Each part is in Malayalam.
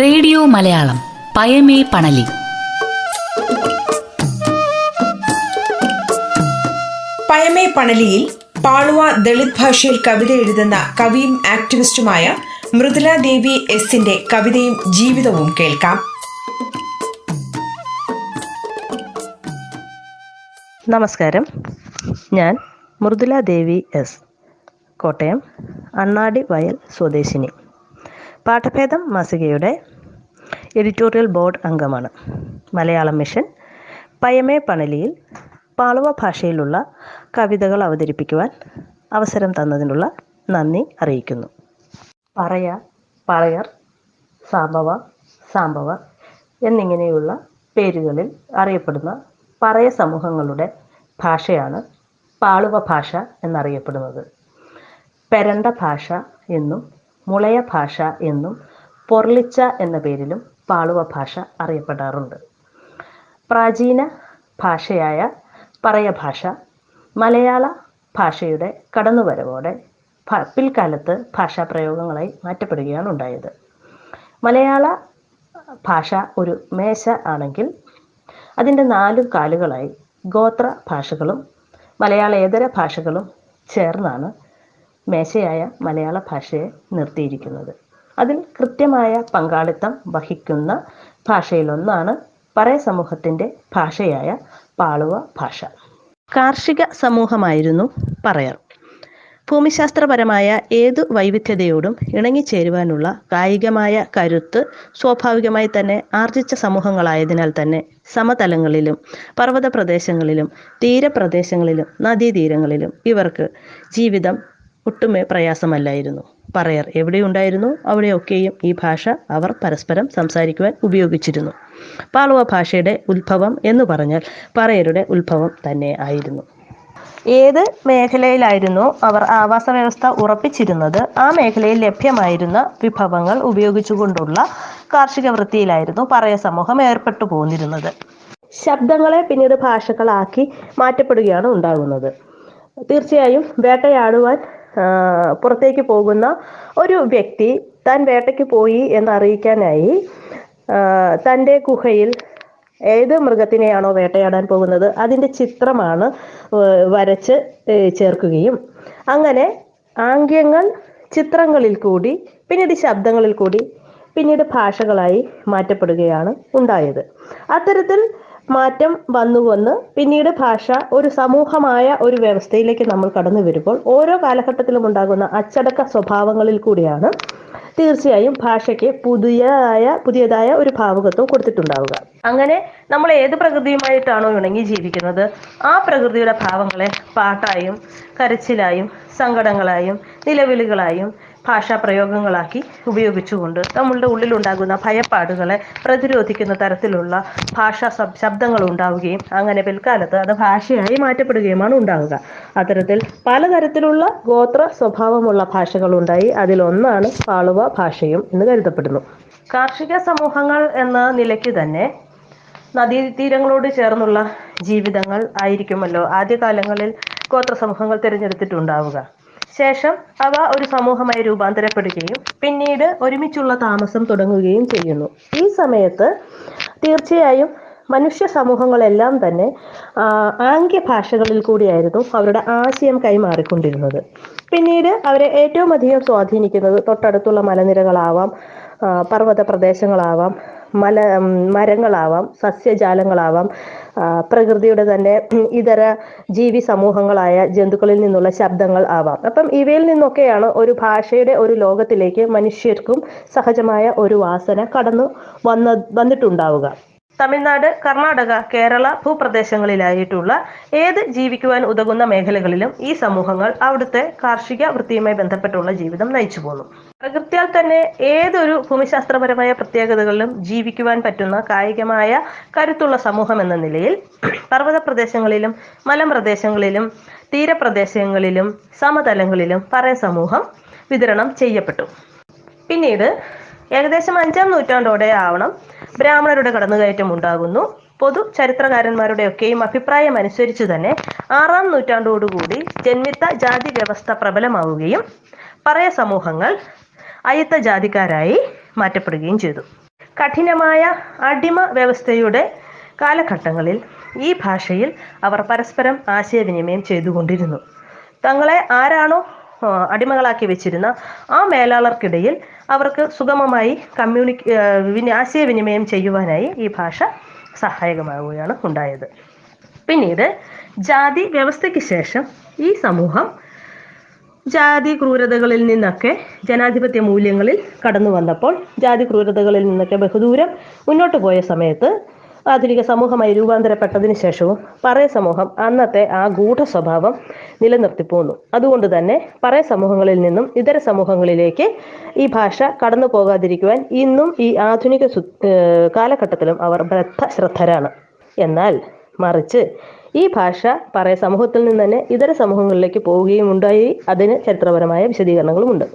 റേഡിയോ മലയാളം പയമേ പണലി. പയമേ പണലിയിൽ പാളുവ ദളിത് ഭാഷയിൽ കവിത എഴുതുന്ന കവിയും ആക്ടിവിസ്റ്റുമായ മൃദുല ദേവി എസിന്റെ കവിതയും ജീവിതവും കേൾക്കാം. നമസ്കാരം, ഞാൻ മൃദുല ദേവി എസ്, കോട്ടയം അണ്ണാടി വയൽ സ്വദേശിനി. പാഠഭേദം മാസികയുടെ എഡിറ്റോറിയൽ ബോർഡ് അംഗമാണ്. മലയാളം മിഷൻ പയമേ പണലിയിൽ പാളുവ ഭാഷയിലുള്ള കവിതകൾ അവതരിപ്പിക്കുവാൻ അവസരം തന്നതിനുള്ള നന്ദി അറിയിക്കുന്നു. പറയ, പറയർ, സാമ്പവ, സാമ്പവർ എന്നിങ്ങനെയുള്ള പേരുകളിൽ അറിയപ്പെടുന്ന പറയ സമൂഹങ്ങളുടെ ഭാഷയാണ് പാളുവ ഭാഷ എന്നറിയപ്പെടുന്നത്. പെരണ്ട ഭാഷ എന്നും മുളയ ഭാഷ എന്നും പൊർളിച്ച എന്ന പേരിലും പാളുവ ഭാഷ അറിയപ്പെടാറുണ്ട്. പ്രാചീന ഭാഷയായ പറയ ഭാഷ മലയാള ഭാഷയുടെ കടന്നുവരവോടെ പിൽക്കാലത്ത് ഭാഷാപ്രയോഗങ്ങളായി മാറ്റപ്പെടുകയാണ് ഉണ്ടായത്. മലയാള ഭാഷ ഒരു മേശ ആണെങ്കിൽ അതിൻ്റെ 4 കാലുകളായി ഗോത്ര ഭാഷകളും മലയാളേതര ഭാഷകളും ചേർന്നാണ് മേശയായ മലയാള ഭാഷയെ നിർത്തിയിരിക്കുന്നത്. അതിൽ കൃത്യമായ പങ്കാളിത്തം വഹിക്കുന്ന ഭാഷയിലൊന്നാണ് പറയ സമൂഹത്തിൻ്റെ ഭാഷയായ പാളുവ ഭാഷ. കാർഷിക സമൂഹമായിരുന്നു പറയർ. ഭൂമിശാസ്ത്രപരമായ ഏതു വൈവിധ്യതയോടും ഇണങ്ങിച്ചേരുവാനുള്ള കായികമായ കരുത്ത് സ്വാഭാവികമായി തന്നെ ആർജിച്ച സമൂഹങ്ങളായതിനാൽ തന്നെ സമതലങ്ങളിലും പർവ്വത പ്രദേശങ്ങളിലും തീരപ്രദേശങ്ങളിലും നദീതീരങ്ങളിലും ഇവർക്ക് ജീവിതം ഒട്ടുമേ പ്രയാസമല്ലായിരുന്നു. പറയർ എവിടെയുണ്ടായിരുന്നു അവിടെയൊക്കെയും ഈ ഭാഷ അവർ പരസ്പരം സംസാരിക്കുവാൻ ഉപയോഗിച്ചിരുന്നു. പാളുവ ഭാഷയുടെ ഉത്ഭവം എന്ന് പറഞ്ഞാൽ പറയരുടെ ഉത്ഭവം തന്നെ ആയിരുന്നു. ഏത് മേഖലയിലായിരുന്നു അവർ ആവാസ വ്യവസ്ഥ ഉറപ്പിച്ചിരുന്നത്, ആ മേഖലയിൽ ലഭ്യമായിരുന്ന വിഭവങ്ങൾ ഉപയോഗിച്ചുകൊണ്ടുള്ള കാർഷിക വൃത്തിയിലായിരുന്നു പറയ സമൂഹം ഏർപ്പെട്ടു പോന്നിരുന്നത്. ശബ്ദങ്ങളെ പിന്നീട് ഭാഷകളാക്കി മാറ്റപ്പെടുകയാണ് ഉണ്ടാകുന്നത്. തീർച്ചയായും വേട്ടയാടുവാൻ പുറത്തേക്ക് പോകുന്ന ഒരു വ്യക്തി താൻ വേട്ടയ്ക്ക് പോയി എന്നറിയിക്കാനായി തൻ്റെ ഗുഹയിൽ ഏത് മൃഗത്തിനെയാണോ വേട്ടയാടാൻ പോകുന്നത് അതിൻ്റെ ചിത്രമാണ് വരച്ച് ചേർക്കുകയും അങ്ങനെ ആംഗ്യങ്ങൾ ചിത്രങ്ങളിൽ കൂടി പിന്നീട് ശബ്ദങ്ങളിൽ കൂടി പിന്നീട് ഭാഷകളായി മാറ്റപ്പെടുകയാണ് ഉണ്ടായത്. അത്തരത്തിൽ മാറ്റം വന്നു പിന്നീട് ഭാഷ ഒരു സമൂഹമായ ഒരു വ്യവസ്ഥയിലേക്ക് നമ്മൾ കടന്നു വരുമ്പോൾ ഓരോ കാലഘട്ടത്തിലും ഉണ്ടാകുന്ന അച്ചടക്ക സ്വഭാവങ്ങളിൽ കൂടിയാണ് തീർച്ചയായും ഭാഷയ്ക്ക് പുതിയതായ ഒരു ഭാവുകത്വം കൊടുത്തിട്ടുണ്ടാവുക. അങ്ങനെ നമ്മൾ ഏത് പ്രകൃതിയുമായിട്ടാണോ ഇണങ്ങി ജീവിക്കുന്നത് ആ പ്രകൃതിയുടെ ഭാവങ്ങളെ പാട്ടായും കരച്ചിലായും സങ്കടങ്ങളായും നിലവിളികളായും ഭാഷാ പ്രയോഗങ്ങളാക്കി ഉപയോഗിച്ചുകൊണ്ട് നമ്മളുടെ ഉള്ളിലുണ്ടാകുന്ന ഭയപ്പാടുകളെ പ്രതിരോധിക്കുന്ന തരത്തിലുള്ള ഭാഷാ ശബ്ദങ്ങൾ ഉണ്ടാവുകയും അങ്ങനെ പിൽക്കാലത്ത് അത് ഭാഷയായി മാറ്റപ്പെടുകയുമാണ് ഉണ്ടാവുക. അത്തരത്തിൽ പലതരത്തിലുള്ള ഗോത്ര സ്വഭാവമുള്ള ഭാഷകളുണ്ടായി. അതിലൊന്നാണ് പാളുവ ഭാഷയും എന്ന് കരുതപ്പെടുന്നു. കാർഷിക സമൂഹങ്ങൾ എന്ന നിലയ്ക്ക് തന്നെ നദീതീരങ്ങളോട് ചേർന്നുള്ള ജീവിതങ്ങൾ ആയിരിക്കുമല്ലോ ആദ്യകാലങ്ങളിൽ ഗോത്ര സമൂഹങ്ങൾ തിരഞ്ഞെടുത്തിട്ടുണ്ടാവുക. ശേഷം അവ ഒരു സമൂഹമായി രൂപാന്തരപ്പെടുകയും പിന്നീട് ഒരുമിച്ചുള്ള താമസം തുടങ്ങുകയും ചെയ്യുന്നു. ഈ സമയത്ത് തീർച്ചയായും മനുഷ്യ സമൂഹങ്ങളെല്ലാം തന്നെ ആംഗ്യ ഭാഷകളിൽ കൂടിയായിരുന്നു അവരുടെ ആശയം കൈമാറിക്കൊണ്ടിരുന്നത്. പിന്നീട് അവരെ ഏറ്റവും അധികം സ്വാധീനിക്കുന്നത് തൊട്ടടുത്തുള്ള മലനിരകളാവാം, പർവ്വത പ്രദേശങ്ങളാവാം, മരങ്ങളാവാം, സസ്യജാലങ്ങളാവാം, പ്രകൃതിയുടെ തന്നെ ഇതര ജീവി സമൂഹങ്ങളായ ജന്തുക്കളിൽ നിന്നുള്ള ശബ്ദങ്ങൾ ആവാം. അപ്പം ഇവയിൽ നിന്നൊക്കെയാണ് ഒരു ഭാഷയുടെ ഒരു ലോകത്തിലേക്ക് മനുഷ്യർക്കും സഹജമായ ഒരു വാസന കടന്നു വന്നിട്ടുണ്ടാവുക. തമിഴ്നാട്, കർണാടക, കേരള ഭൂപ്രദേശങ്ങളിലായിട്ടുള്ള ഏത് ജീവിക്കുവാൻ ഉതകുന്ന മേഖലകളിലും ഈ സമൂഹങ്ങൾ അവിടുത്തെ കാർഷിക വൃത്തിയുമായി ബന്ധപ്പെട്ടുള്ള ജീവിതം നയിച്ചു പോന്നു. പ്രകൃതിയാൽ തന്നെ ഏതൊരു ഭൂമിശാസ്ത്രപരമായ പ്രത്യേകതകളിലും ജീവിക്കുവാൻ പറ്റുന്ന കായികമായ കരുത്തുള്ള സമൂഹം എന്ന നിലയിൽ പർവ്വത പ്രദേശങ്ങളിലും മലമ്പ്രദേശങ്ങളിലും തീരപ്രദേശങ്ങളിലും സമതലങ്ങളിലും പറയ സമൂഹം വിതരണം ചെയ്യപ്പെട്ടു. പിന്നീട് ഏകദേശം 5-ാം നൂറ്റാണ്ടോടെ ആവണം ബ്രാഹ്മണരുടെ കടന്നുകയറ്റം ഉണ്ടാകുന്നു. പൊതു ചരിത്രകാരന്മാരുടെയൊക്കെയും അഭിപ്രായം അനുസരിച്ച് തന്നെ 6-ാം നൂറ്റാണ്ടോടുകൂടി ജന്മിത്ത ജാതി വ്യവസ്ഥ പ്രബലമാവുകയും പറയ സമൂഹങ്ങൾ അയിത്ത ജാതിക്കാരായി മാറ്റപ്പെടുകയും ചെയ്തു. കഠിനമായ അടിമ വ്യവസ്ഥയുടെ കാലഘട്ടങ്ങളിൽ ഈ ഭാഷയിൽ അവർ പരസ്പരം ആശയവിനിമയം ചെയ്തുകൊണ്ടിരുന്നു. തങ്ങളെ ആരാണോ അടിമകളാക്കി വെച്ചിരുന്ന ആ മേലാളർക്കിടയിൽ അവർക്ക് സുഗമമായി ആശയവിനിമയം ചെയ്യുവാനായി ഈ ഭാഷ സഹായകമാവുകയാണ് ഉണ്ടായത്. പിന്നീട് ജാതി വ്യവസ്ഥയ്ക്ക് ശേഷം ഈ സമൂഹം ജാതി ക്രൂരതകളിൽ നിന്നൊക്കെ ജനാധിപത്യ മൂല്യങ്ങളിൽ കടന്നു വന്നപ്പോൾ, ജാതി ക്രൂരതകളിൽ നിന്നൊക്കെ ബഹുദൂരം മുന്നോട്ട് പോയ സമയത്ത്, ആധുനിക സമൂഹമായി രൂപാന്തരപ്പെട്ടതിന് ശേഷവും പറയ സമൂഹം അന്നത്തെ ആ ഗൂഢ സ്വഭാവം നിലനിർത്തിപ്പോന്നു. അതുകൊണ്ട് തന്നെ പറയ സമൂഹങ്ങളിൽ നിന്നും ഇതര സമൂഹങ്ങളിലേക്ക് ഈ ഭാഷ കടന്നു പോകാതിരിക്കുവാൻ ഇന്നും ഈ ആധുനിക കാലഘട്ടത്തിലും അവർ ബദ്ധശ്രദ്ധരാണ്. എന്നാൽ മറിച്ച് ഈ ഭാഷ പറയ സമൂഹത്തിൽ നിന്ന് തന്നെ ഇതര സമൂഹങ്ങളിലേക്ക് പോവുകയും ഉണ്ടായി. അതിന് ചരിത്രപരമായ വിശദീകരണങ്ങളുമുണ്ട്.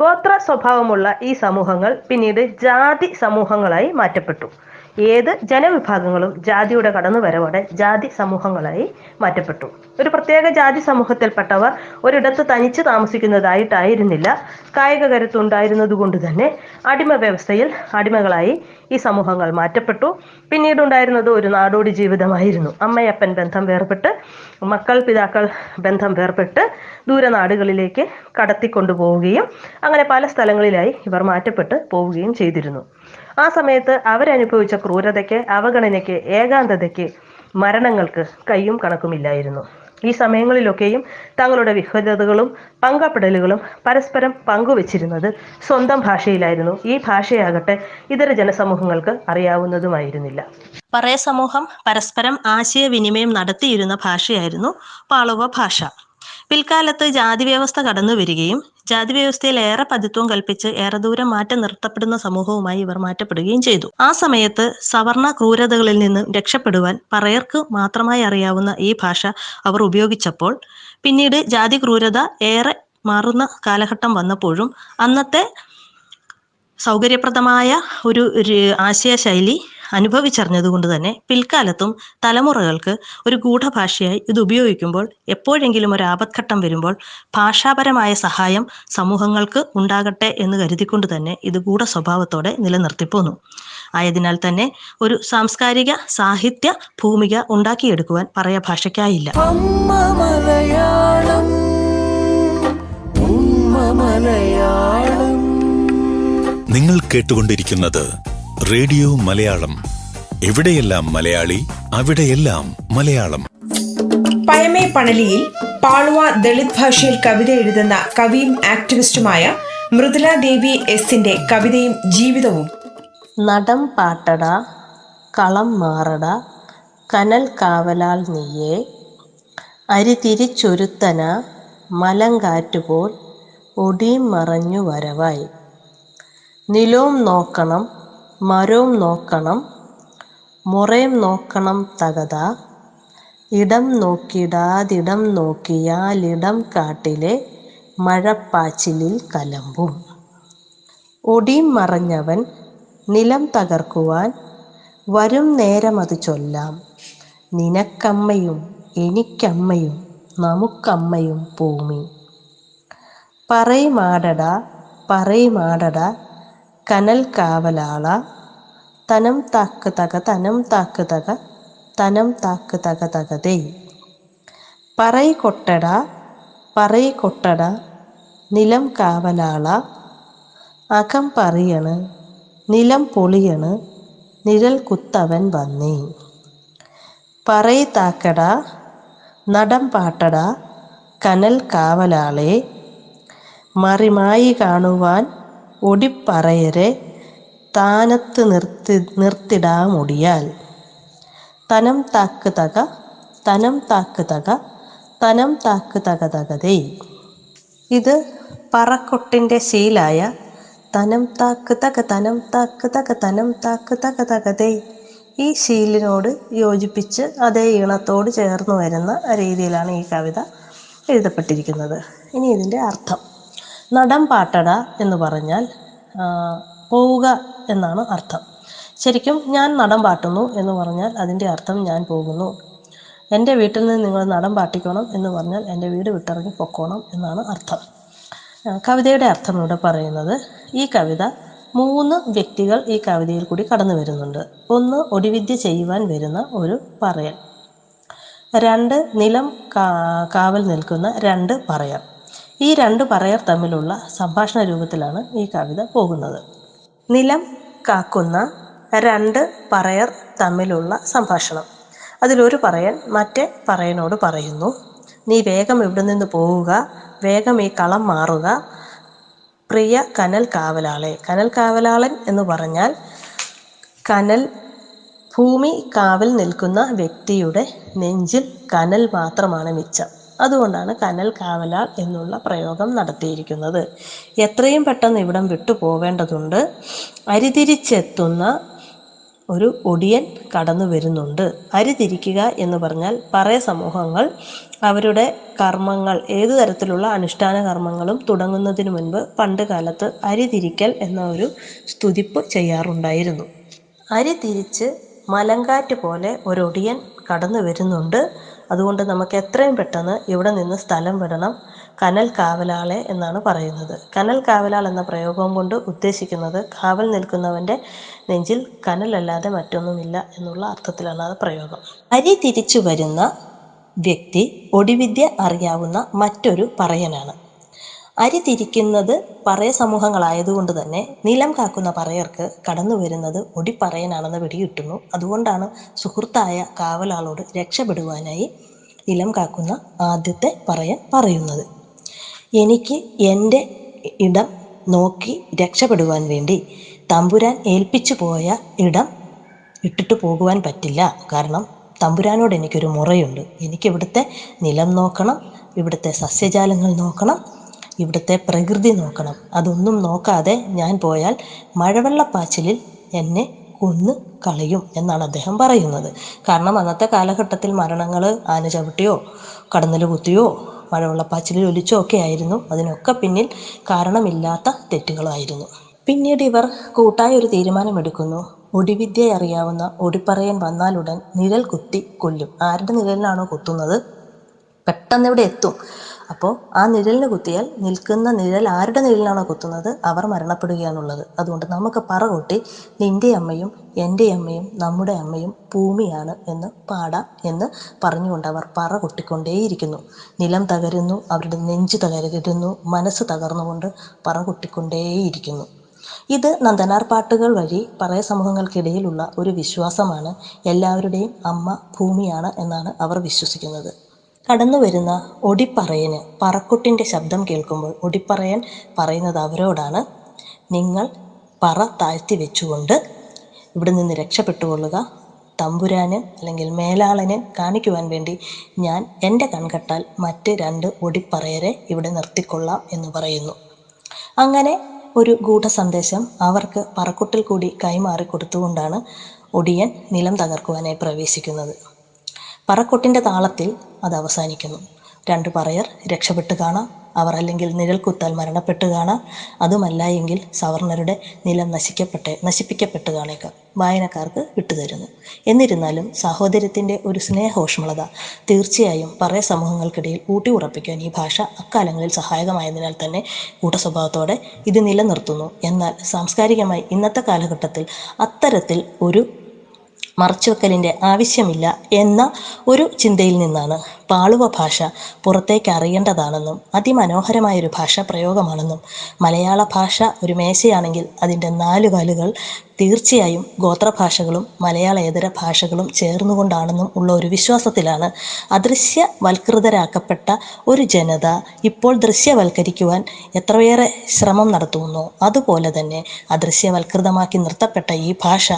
ഗോത്ര സ്വഭാവമുള്ള ഈ സമൂഹങ്ങൾ പിന്നീട് ജാതി സമൂഹങ്ങളായി മാറ്റപ്പെട്ടു. ഏത് ജനവിഭാഗങ്ങളും ജാതിയുടെ കടന്നുവരവോടെ ജാതി സമൂഹങ്ങളായി മാറ്റപ്പെട്ടു. ഒരു പ്രത്യേക ജാതി സമൂഹത്തിൽപ്പെട്ടവർ ഒരിടത്ത് തനിച്ച് താമസിക്കുന്നതായിട്ടായിരുന്നില്ല. കായിക കരുത്തുണ്ടായിരുന്നത് കൊണ്ട് തന്നെ അടിമ വ്യവസ്ഥയിൽ അടിമകളായി ഈ സമൂഹങ്ങൾ മാറ്റപ്പെട്ടു. പിന്നീടുണ്ടായിരുന്നത് ഒരു നാടോടി ജീവിതമായിരുന്നു. അമ്മയപ്പൻ ബന്ധം വേർപെട്ട്, മക്കൾ പിതാക്കൾ ബന്ധം വേർപെട്ട് ദൂരനാടുകളിലേക്ക് കടത്തിക്കൊണ്ടുപോവുകയും അങ്ങനെ പല സ്ഥലങ്ങളിലായി ഇവർ മാറ്റപ്പെട്ട് പോവുകയും ചെയ്തിരുന്നു. ആ സമയത്ത് അവരനുഭവിച്ച ക്രൂരതയ്ക്ക്, അവഗണനയ്ക്ക്, ഏകാന്തതയ്ക്ക്, മരണങ്ങൾക്ക് കയ്യും കണക്കുമില്ലായിരുന്നു. ഈ സമയങ്ങളിലൊക്കെയും തങ്ങളുടെ വിഹ്വലതകളും പങ്കപ്പെടലുകളും പരസ്പരം പങ്കുവച്ചിരുന്നത് സ്വന്തം ഭാഷയിലായിരുന്നു. ഈ ഭാഷയാകട്ടെ ഇതര ജനസമൂഹങ്ങൾക്ക് അറിയാവുന്നതുമായിരുന്നില്ല. പറയ സമൂഹം പരസ്പരം ആശയവിനിമയം നടത്തിയിരുന്ന ഭാഷയായിരുന്നു പാളുവ ഭാഷ. പിൽക്കാലത്ത് ജാതി വ്യവസ്ഥ കടന്നു വരികയും ജാതി വ്യവസ്ഥയിൽ ഏറെ പതിത്വം കൽപ്പിച്ച് ഏറെ ദൂരം മാറ്റി നിർത്തപ്പെടുന്ന സമൂഹവുമായി ഇവർ മാറ്റപ്പെടുകയും ചെയ്തു. ആ സമയത്ത് സവർണ ക്രൂരതകളിൽ നിന്ന് രക്ഷപ്പെടുവാൻ പറയർക്ക് മാത്രമായി അറിയാവുന്ന ഈ ഭാഷ അവർ ഉപയോഗിച്ചപ്പോൾ പിന്നീട് ജാതി ക്രൂരത ഏറെ മാറുന്ന കാലഘട്ടം വന്നപ്പോഴും അന്നത്തെ സൗകര്യപ്രദമായ ഒരു ആശയശൈലി അനുഭവിച്ചറിഞ്ഞതുകൊണ്ട് തന്നെ പിൽക്കാലത്തും തലമുറകൾക്ക് ഒരു ഗൂഢഭാഷയായി ഇത് ഉപയോഗിക്കുമ്പോൾ എപ്പോഴെങ്കിലും ഒരു ആപത്ഘട്ടം വരുമ്പോൾ ഭാഷാപരമായ സഹായം സമൂഹങ്ങൾക്ക് ഉണ്ടാകട്ടെ എന്ന് കരുതിക്കൊണ്ട് തന്നെ ഇത് ഗൂഢ സ്വഭാവത്തോടെ നിലനിർത്തിപ്പോന്നു. ആയതിനാൽ തന്നെ ഒരു സാംസ്കാരിക സാഹിത്യ ഭൂമിക ഉണ്ടാക്കിയെടുക്കുവാൻ പറയ ഭാഷയ്ക്കായില്ല. നിങ്ങൾ കേട്ടുകൊണ്ടിരിക്കുന്നത് റേഡിയോ മലയാളം. എവിടെയെല്ലാം മലയാളി, അവിടെയെല്ലാം മലയാളം. പയമേ പണലിയിൽ പാളുവ ദളിത് ഭാഷയിൽ കവിത എഴുതുന്ന കവിയും ആക്ടിവിസ്റ്റുമായ മൃദുല ദേവി എസിന്റെ കവിതയും ജീവിതവും. നടം പാട്ടട, കളം മാറട, കനൽ കാവലാൾ നീയേ, അരിതിരിച്ചൊരുത്തന മലങ്കാറ്റുപോൽ ഒടിയും മറഞ്ഞു വരവായി. നിലോം നോക്കണം, മരോം നോക്കണം, മുറേം നോക്കണം തകത, ഇടം നോക്കിടാതിടം നോക്കിയാലിടം കാട്ടിലെ മഴപ്പാച്ചിലിൽ കലമ്പും. ഒടിയും മറഞ്ഞവൻ നിലം തകർക്കുവാൻ വരും നേരമത് ചൊല്ലാം. നിനക്കമ്മയും എനിക്കമ്മയും നമുക്കമ്മയും ഭൂമി. പറൈമാടട പറൈമാടട കനൽ കാവലാള, തനം താക്ക് തക തനം താക്ക് തക തനം താക്ക് തക തകതേ. പറൈ കൊട്ടട പറൈ കൊട്ടട നിലം കാവലാള, അകം പറയണ് നിലം പൊളിയണ് നിഴൽ കുത്തവൻ വന്നേ. പറൈ താക്കട നടം പാട്ടട കനൽ കാവലാളെ, മറിമായി കാണുവാൻ ഒടിപ്പറയരെ താനത്ത് നിർത്തിടാമുടിയാൽ. തനം താക്ക് തക തനം താക്ക് തക തനം താക്ക് തക തകതേ. ഇത് പറക്കൊട്ടിൻ്റെ ശീലായ തനം താക്ക് തക തനം താക്ക് തക തനം താക്ക് തക തകതേ ഈ ശീലിനോട് യോജിപ്പിച്ച് അതേ ഈണത്തോട് ചേർന്ന് വരുന്ന രീതിയിലാണ് ഈ കവിത എഴുതപ്പെട്ടിരിക്കുന്നത്. ഇനി ഇതിൻ്റെ അർത്ഥം. നടം പാട്ടട എന്ന് പറഞ്ഞാൽ പോവുക എന്നാണ് അർത്ഥം. ശരിക്കും ഞാൻ നടൻ പാട്ടുന്നു എന്ന് പറഞ്ഞാൽ അതിൻ്റെ അർത്ഥം ഞാൻ പോകുന്നു. എൻ്റെ വീട്ടിൽ നിന്ന് നിങ്ങൾ നടൻ പാട്ടിക്കണം എന്ന് പറഞ്ഞാൽ എൻ്റെ വീട് വിട്ടിറങ്ങി പൊക്കോണം എന്നാണ് അർത്ഥം. കവിതയുടെ അർത്ഥം ഇവിടെ പറയുന്നത്, ഈ കവിത 3 വ്യക്തികൾ ഈ കവിതയിൽ കൂടി കടന്നു വരുന്നുണ്ട്. 1 ഒടിവിദ്യ ചെയ്യുവാൻ വരുന്ന ഒരു പറയൻ, 2 നിലം കാവൽ നിൽക്കുന്ന 2 പറയർ. ഈ 2 പറയർ തമ്മിലുള്ള സംഭാഷണ രൂപത്തിലാണ് ഈ കവിത പോകുന്നത്. നിലം കാക്കുന്ന 2 പറയർ തമ്മിലുള്ള സംഭാഷണം. അതിലൊരു പറയൻ മറ്റേ പറയനോട് പറയുന്നു, നീ വേഗം ഇവിടെ നിന്ന് പോവുക, വേഗം ഈ കളം മാറുക, പ്രിയ കനൽ കാവലാളെ. കനൽ കാവലാളൻ എന്ന് പറഞ്ഞാൽ കനൽ, ഭൂമി കാവൽ നിൽക്കുന്ന വ്യക്തിയുടെ നെഞ്ചിൽ കനൽ മാത്രമാണ് മിച്ചം. അതുകൊണ്ടാണ് കനൽ കാവലാൾ എന്നുള്ള പ്രയോഗം നടത്തിയിരിക്കുന്നത്. എത്രയും പെട്ടെന്ന് ഇവിടം വിട്ടു പോവേണ്ടതുണ്ട്. അരിതിരിച്ചെത്തുന്ന ഒരു ഒടിയൻ കടന്നു വരുന്നുണ്ട്. അരിതിരിക്കുക എന്ന് പറഞ്ഞാൽ പറയ സമൂഹങ്ങൾ അവരുടെ കർമ്മങ്ങൾ, ഏതു തരത്തിലുള്ള അനുഷ്ഠാന കർമ്മങ്ങളും തുടങ്ങുന്നതിന് മുൻപ് പണ്ട് കാലത്ത് അരിതിരിക്കൽ എന്ന ഒരു സ്തുതിപ്പ് ചെയ്യാറുണ്ടായിരുന്നു. അരിതിരിച്ച് മലങ്കാറ്റ് പോലെ ഒരൊടിയൻ കടന്നു വരുന്നുണ്ട്. അതുകൊണ്ട് നമുക്ക് എത്രയും പെട്ടെന്ന് ഇവിടെ നിന്ന് സ്ഥലം വിടണം. കനൽ കാവലാളെ എന്നാണ് പറയുന്നത്. കനൽ കാവലാൾ എന്ന പ്രയോഗം കൊണ്ട് ഉദ്ദേശിക്കുന്നത് കാവൽ നിൽക്കുന്നവൻ്റെ നെഞ്ചിൽ കനലല്ലാതെ മറ്റൊന്നുമില്ല എന്നുള്ള അർത്ഥത്തിലാണ് അത് പ്രയോഗം. അരി തിരിച്ചു വരുന്ന വ്യക്തി ഒടിവിദ്യ അറിയാവുന്ന മറ്റൊരു പറയനാണ്. അരി തിരിക്കുന്നത് പറയ സമൂഹങ്ങളായതുകൊണ്ട് തന്നെ നിലം കാക്കുന്ന പറയർക്ക് കടന്നു വരുന്നത് ഒടിപ്പറയനാണെന്ന് പിടികിട്ടുന്നു. അതുകൊണ്ടാണ് സുഹൃത്തായ കാവലാളോട് രക്ഷപ്പെടുവാനായി നിലം കാക്കുന്ന ആദ്യത്തെ പറയൻ പറയുന്നത്, എനിക്ക് എൻ്റെ ഇടം നോക്കി രക്ഷപ്പെടുവാൻ വേണ്ടി തമ്പുരാൻ ഏൽപ്പിച്ചു പോയ ഇടം ഇട്ടിട്ട് പോകുവാൻ പറ്റില്ല. കാരണം തമ്പുരാനോട് എനിക്കൊരു മുറയുണ്ട്. എനിക്കിവിടുത്തെ നിലം നോക്കണം, ഇവിടുത്തെ സസ്യജാലങ്ങൾ നോക്കണം, ഇവിടുത്തെ പ്രകൃതി നോക്കണം. അതൊന്നും നോക്കാതെ ഞാൻ പോയാൽ മഴവെള്ളപ്പാച്ചിലിൽ എന്നെ കൊന്നു കളയും എന്നാണ് അദ്ദേഹം പറയുന്നത്. കാരണം അന്നത്തെ കാലഘട്ടത്തിൽ മരണങ്ങൾ ആന ചവിട്ടിയോ കടന്നൽ കുത്തിയോ മഴവെള്ളപ്പാച്ചിലിൽ ഒലിച്ചോ ഒക്കെ ആയിരുന്നു. അതിനൊക്കെ പിന്നിൽ കാരണമില്ലാത്ത തെറ്റുകളായിരുന്നു. പിന്നീട് ഇവർ കൂട്ടായ ഒരു തീരുമാനമെടുക്കുന്നു. ഒടിവിദ്യ അറിയാവുന്ന ഒടിപ്പറയൻ വന്നാലുടൻ നിഴൽ കുത്തി കൊല്ലും. ആരുടെ നിഴലിനാണോ കുത്തുന്നത് പെട്ടെന്ന് ഇവിടെ എത്തും. അപ്പോൾ ആ നിഴലിന് കുത്തിയാൽ നിൽക്കുന്ന നിഴൽ ആരുടെ നിഴലിനാണോ കുത്തുന്നത് അവർ മരണപ്പെടുകയാണുള്ളത്. അതുകൊണ്ട് നമുക്ക് പറ കൊട്ടി നിൻ്റെ അമ്മയും എൻ്റെ അമ്മയും നമ്മുടെ അമ്മയും ഭൂമിയാണ് എന്ന് പാടാം എന്ന് പറഞ്ഞുകൊണ്ട് അവർ പറ കൊട്ടിക്കൊണ്ടേയിരിക്കുന്നു. നിലം തകരുന്നു, അവരുടെ നെഞ്ച് തകരുന്നു, മനസ്സ് തകർന്നുകൊണ്ട് പറ കൊട്ടിക്കൊണ്ടേയിരിക്കുന്നു. ഇത് നന്ദനാർ പാട്ടുകൾ വഴി പറയ സമൂഹങ്ങൾക്കിടയിലുള്ള ഒരു വിശ്വാസമാണ്. എല്ലാവരുടെയും അമ്മ ഭൂമിയാണ് എന്നാണ് അവർ വിശ്വസിക്കുന്നത്. കടന്നു വരുന്ന ഒടിപ്പറയന് പറക്കൊട്ടിൻ്റെ ശബ്ദം കേൾക്കുമ്പോൾ ഒടിപ്പറയൻ പറയുന്നത് അവരോടാണ്, നിങ്ങൾ പറ താഴ്ത്തി വെച്ചുകൊണ്ട് ഇവിടെ നിന്ന് രക്ഷപ്പെട്ടുകൊള്ളുക. തമ്പുരാന് അല്ലെങ്കിൽ മേലാളന് കാണിക്കുവാൻ വേണ്ടി ഞാൻ എൻ്റെ കൺകെട്ടാൽ മറ്റ് 2 ഒടിപ്പറയരെ ഇവിടെ നിർത്തിക്കൊള്ളാം എന്ന് പറയുന്നു. അങ്ങനെ ഒരു ഗൂഢസന്ദേശം അവർക്ക് പറക്കൊട്ടിൽ കൂടി കൈമാറി കൊടുത്തുകൊണ്ടാണ് ഒടിയൻ നിലം തകർക്കുവാനായി പ്രവേശിക്കുന്നത്. പറക്കൊട്ടിൻ്റെ താളത്തിൽ അത് അവസാനിക്കുന്നു. 2 പറയർ രക്ഷപ്പെട്ട് കാണാം, അവർ അല്ലെങ്കിൽ നിഴൽക്കുത്താൽ മരണപ്പെട്ട് കാണാം, അതുമല്ല എങ്കിൽ സവർണരുടെ നിലം നശിപ്പിക്കപ്പെട്ട് കാണേക്കാം. വായനക്കാർക്ക് വിട്ടുതരുന്നു. എന്നിരുന്നാലും സഹോദര്യത്തിൻ്റെ ഒരു സ്നേഹോഷ്മളത തീർച്ചയായും പറയ സമൂഹങ്ങൾക്കിടയിൽ ഊട്ടി ഉറപ്പിക്കാൻ ഈ ഭാഷ അക്കാലങ്ങളിൽ സഹായകമായതിനാൽ തന്നെ കൂട്ടസ്വഭാവത്തോടെ ഇത് നിലനിർത്തുന്നു. എന്നാൽ സാംസ്കാരികമായി ഇന്നത്തെ കാലഘട്ടത്തിൽ അത്തരത്തിൽ ഒരു മറച്ചുവെക്കലിൻ്റെ ആവശ്യമില്ല എന്ന ഒരു ചിന്തയിൽ നിന്നാണ് പാളുവ ഭാഷ പുറത്തേക്ക് അറിയേണ്ടതാണെന്നും അതിമനോഹരമായൊരു ഭാഷാ പ്രയോഗമാണെന്നും മലയാള ഭാഷ ഒരു മേശയാണെങ്കിൽ അതിൻ്റെ 4 കാലുകൾ തീർച്ചയായും ഗോത്രഭാഷകളും മലയാളേതര ഭാഷകളും ചേർന്നുകൊണ്ടാണെന്നും ഉള്ള ഒരു വിശ്വാസത്തിലാണ് അദൃശ്യവൽകൃതരാക്കപ്പെട്ട ഒരു ജനത ഇപ്പോൾ ദൃശ്യവൽക്കരിക്കുവാൻ എത്രയേറെ ശ്രമം നടത്തുന്നു. അതുപോലെ തന്നെ അദൃശ്യവൽകൃതമാക്കി നിർത്തപ്പെട്ട ഈ ഭാഷ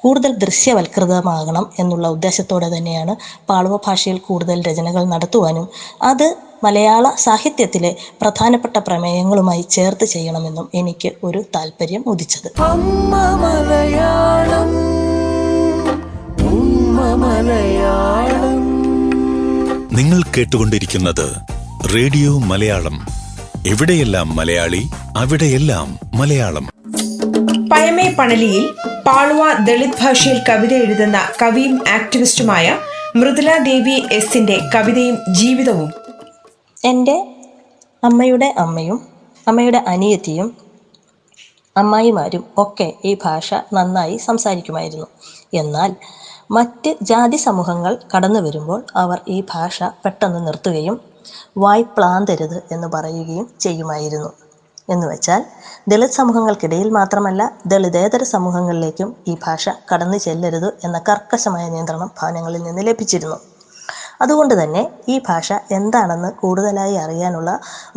കൂടുതൽ ദൃശ്യവൽകൃതമാകണം എന്നുള്ള ഉദ്ദേശത്തോടെ തന്നെയാണ് പാളുവ ഭാഷയിൽ കൂടുതൽ രചനകൾ നടത്തുവാനും അത് മലയാള സാഹിത്യത്തിലെ പ്രധാനപ്പെട്ട പ്രമേയങ്ങളുമായി ചേർത്ത് ചെയ്യണമെന്നും എനിക്ക് ഒരു താല്പര്യം ഉദിച്ചത്. നിങ്ങൾ കേട്ടുകൊണ്ടിരിക്കുന്നത് റേഡിയോ മലയാളം. എവിടെയെല്ലാം മലയാളി അവിടെയെല്ലാം മലയാളം. പയമേ പണലിയിൽ പാളുവ ദളിത് ഭാഷയിൽ കവിത എഴുതുന്ന കവിയും ആക്ടിവിസ്റ്റുമായ മൃദുല ദേവി എസിന്റെ കവിതയും ജീവിതവും. എൻ്റെ അമ്മയുടെ അമ്മയും അമ്മയുടെ അനിയത്തിയും അമ്മായിമാരും ഒക്കെ ഈ ഭാഷ നന്നായി സംസാരിക്കുമായിരുന്നു. എന്നാൽ മറ്റ് ജാതി സമൂഹങ്ങൾ കടന്നു വരുമ്പോൾ അവർ ഈ ഭാഷ പെട്ടെന്ന് നിർത്തുകയും വായ് പ്ലാന്തരുത് എന്ന് പറയുകയും ചെയ്യുമായിരുന്നു. എന്നുവെച്ചാൽ ദളിത് സമൂഹങ്ങൾക്കിടയിൽ മാത്രമല്ല ദളിതേതര സമൂഹങ്ങളിലേക്കും ഈ ഭാഷ കടന്നു ചെല്ലരുത് എന്ന കർക്കശമായ നിയന്ത്രണം ഭവനങ്ങളിൽ നിന്ന് ലഭിച്ചിരുന്നു. അതുകൊണ്ട് തന്നെ ഈ ഭാഷ എന്താണെന്ന് കൂടുതലായി അറിയാനുള്ള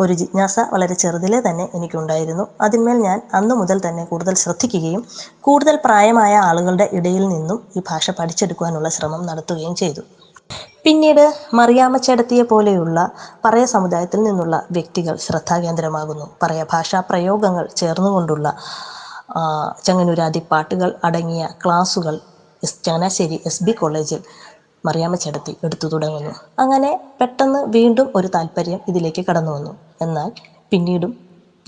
ഒരു ജിജ്ഞാസ വളരെ ചെറുതിലേ തന്നെ എനിക്കുണ്ടായിരുന്നു. അതിന്മേൽ ഞാൻ അന്നു മുതൽ തന്നെ കൂടുതൽ ശ്രദ്ധിക്കുകയും കൂടുതൽ പ്രായമായ ആളുകളുടെ ഇടയിൽ നിന്നും ഈ ഭാഷ പഠിച്ചെടുക്കുവാനുള്ള ശ്രമം നടത്തുകയും ചെയ്തു. പിന്നീട് മറിയാമ്മ ചേട്ടത്തിയെ പോലെയുള്ള പറയ സമുദായത്തിൽ നിന്നുള്ള വ്യക്തികൾ ശ്രദ്ധാകേന്ദ്രമാകുന്നു. പറയ ഭാഷാ പ്രയോഗങ്ങൾ ചേർന്നുകൊണ്ടുള്ള ചങ്ങനൂരാദി പാട്ടുകൾ അടങ്ങിയ ക്ലാസുകൾ ചങ്ങനാശ്ശേരി SB കോളേജിൽ മറിയാമ്മ ചേട്ടത്തി എടുത്തു തുടങ്ങുന്നു. അങ്ങനെ പെട്ടെന്ന് വീണ്ടും ഒരു താല്പര്യം ഇതിലേക്ക് കടന്നു വന്നു. എന്നാൽ പിന്നീടും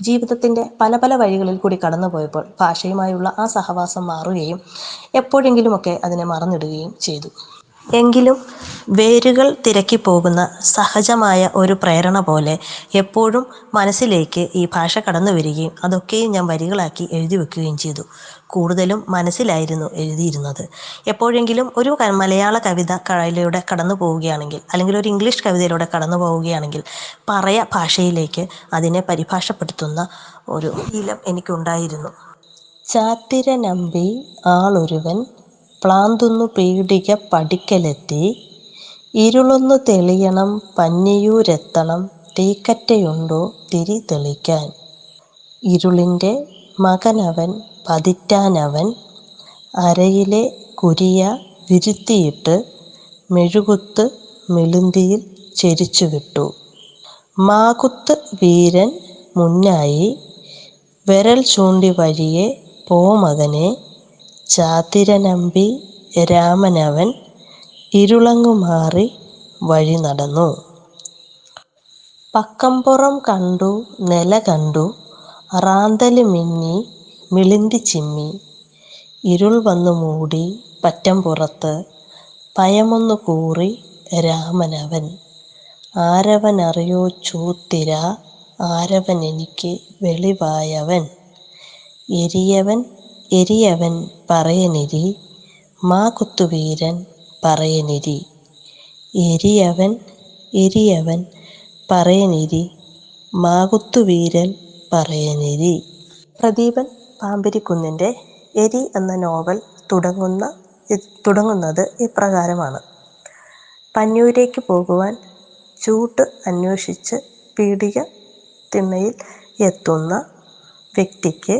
ജീവിതത്തിൻ്റെ പല പല വഴികളിൽ കൂടി കടന്നു പോയപ്പോൾ ഭാഷയുമായുള്ള ആ സഹവാസം മാറുകയും എപ്പോഴെങ്കിലുമൊക്കെ അതിനെ മറന്നിടുകയും ചെയ്തു. എങ്കിലും വേരുകൾ തിരക്കി പോകുന്ന സഹജമായ ഒരു പ്രേരണ പോലെ എപ്പോഴും മനസ്സിലേക്ക് ഈ ഭാഷ കടന്നു വരികയും അതൊക്കെയും ഞാൻ വരികളാക്കി എഴുതി വെക്കുകയും ചെയ്തു. കൂടുതലും മനസ്സിലായിരുന്നു എഴുതിയിരുന്നത്. എപ്പോഴെങ്കിലും ഒരു മലയാള കവിതയിലൂടെ കടന്നു പോവുകയാണെങ്കിൽ അല്ലെങ്കിൽ ഒരു ഇംഗ്ലീഷ് കവിതയിലൂടെ കടന്നു പോവുകയാണെങ്കിൽ പറയ ഭാഷയിലേക്ക് അതിനെ പരിഭാഷപ്പെടുത്തുന്ന ഒരു ശീലം എനിക്കുണ്ടായിരുന്നു. ചാത്തിര നമ്പി ആളൊരുവൻ പ്ലാന്തുന്നു പീഡിക പടിക്കലെത്തി, ഇരുളൊന്നു തെളിയണം പന്നിയൂരെത്തണം തീക്കറ്റയുണ്ടോ തിരി തെളിക്കാൻ. ഇരുളിൻ്റെ മകനവൻ പതിറ്റാനവൻ അരയിലെ കുരിയ വിരുത്തിയിട്ട് മെഴുകുത്ത് മെളുന്തിയിൽ ചെരിച്ചുവിട്ടു. മാകുത്ത് വീരൻ മുന്നായി വിരൽ ചൂണ്ടി വഴിയെ പോ മകനെ, ചാത്തിരനമ്പി രാമനവൻ ഇരുളങ്ങുമാറി വഴി നടന്നു. പക്കമ്പുറം കണ്ടു നില കണ്ടു റാന്തല് മിന്നി മിളിന്തി ചിമ്മി, ഇരുൾ വന്നു മൂടി പറ്റംപുറത്ത് പയമൊന്നു കൂറി രാമനവൻ. ആരവനറിയോ ചൂത്തിര ആരവൻ എനിക്ക് വെളിവായവൻ, എരിയവൻ എരിയവൻ പറയനിരി മാകുത്തുവീരൻ പറയനിരി, എരിയവൻ എരിയവൻ പറയനിരി മാകുത്തുവീരൻ പറയനിരി. പ്രദീപൻ പാമ്പിരിക്കുന്നിൻ്റെ എരി എന്ന നോവൽ തുടങ്ങുന്നത് ഇപ്രകാരമാണ്. പന്നൂരേക്ക് പോകുവാൻ ചൂട്ട് അന്വേഷിച്ച് പീഡിക തിണ്ണയിൽ എത്തുന്ന വ്യക്തിക്ക്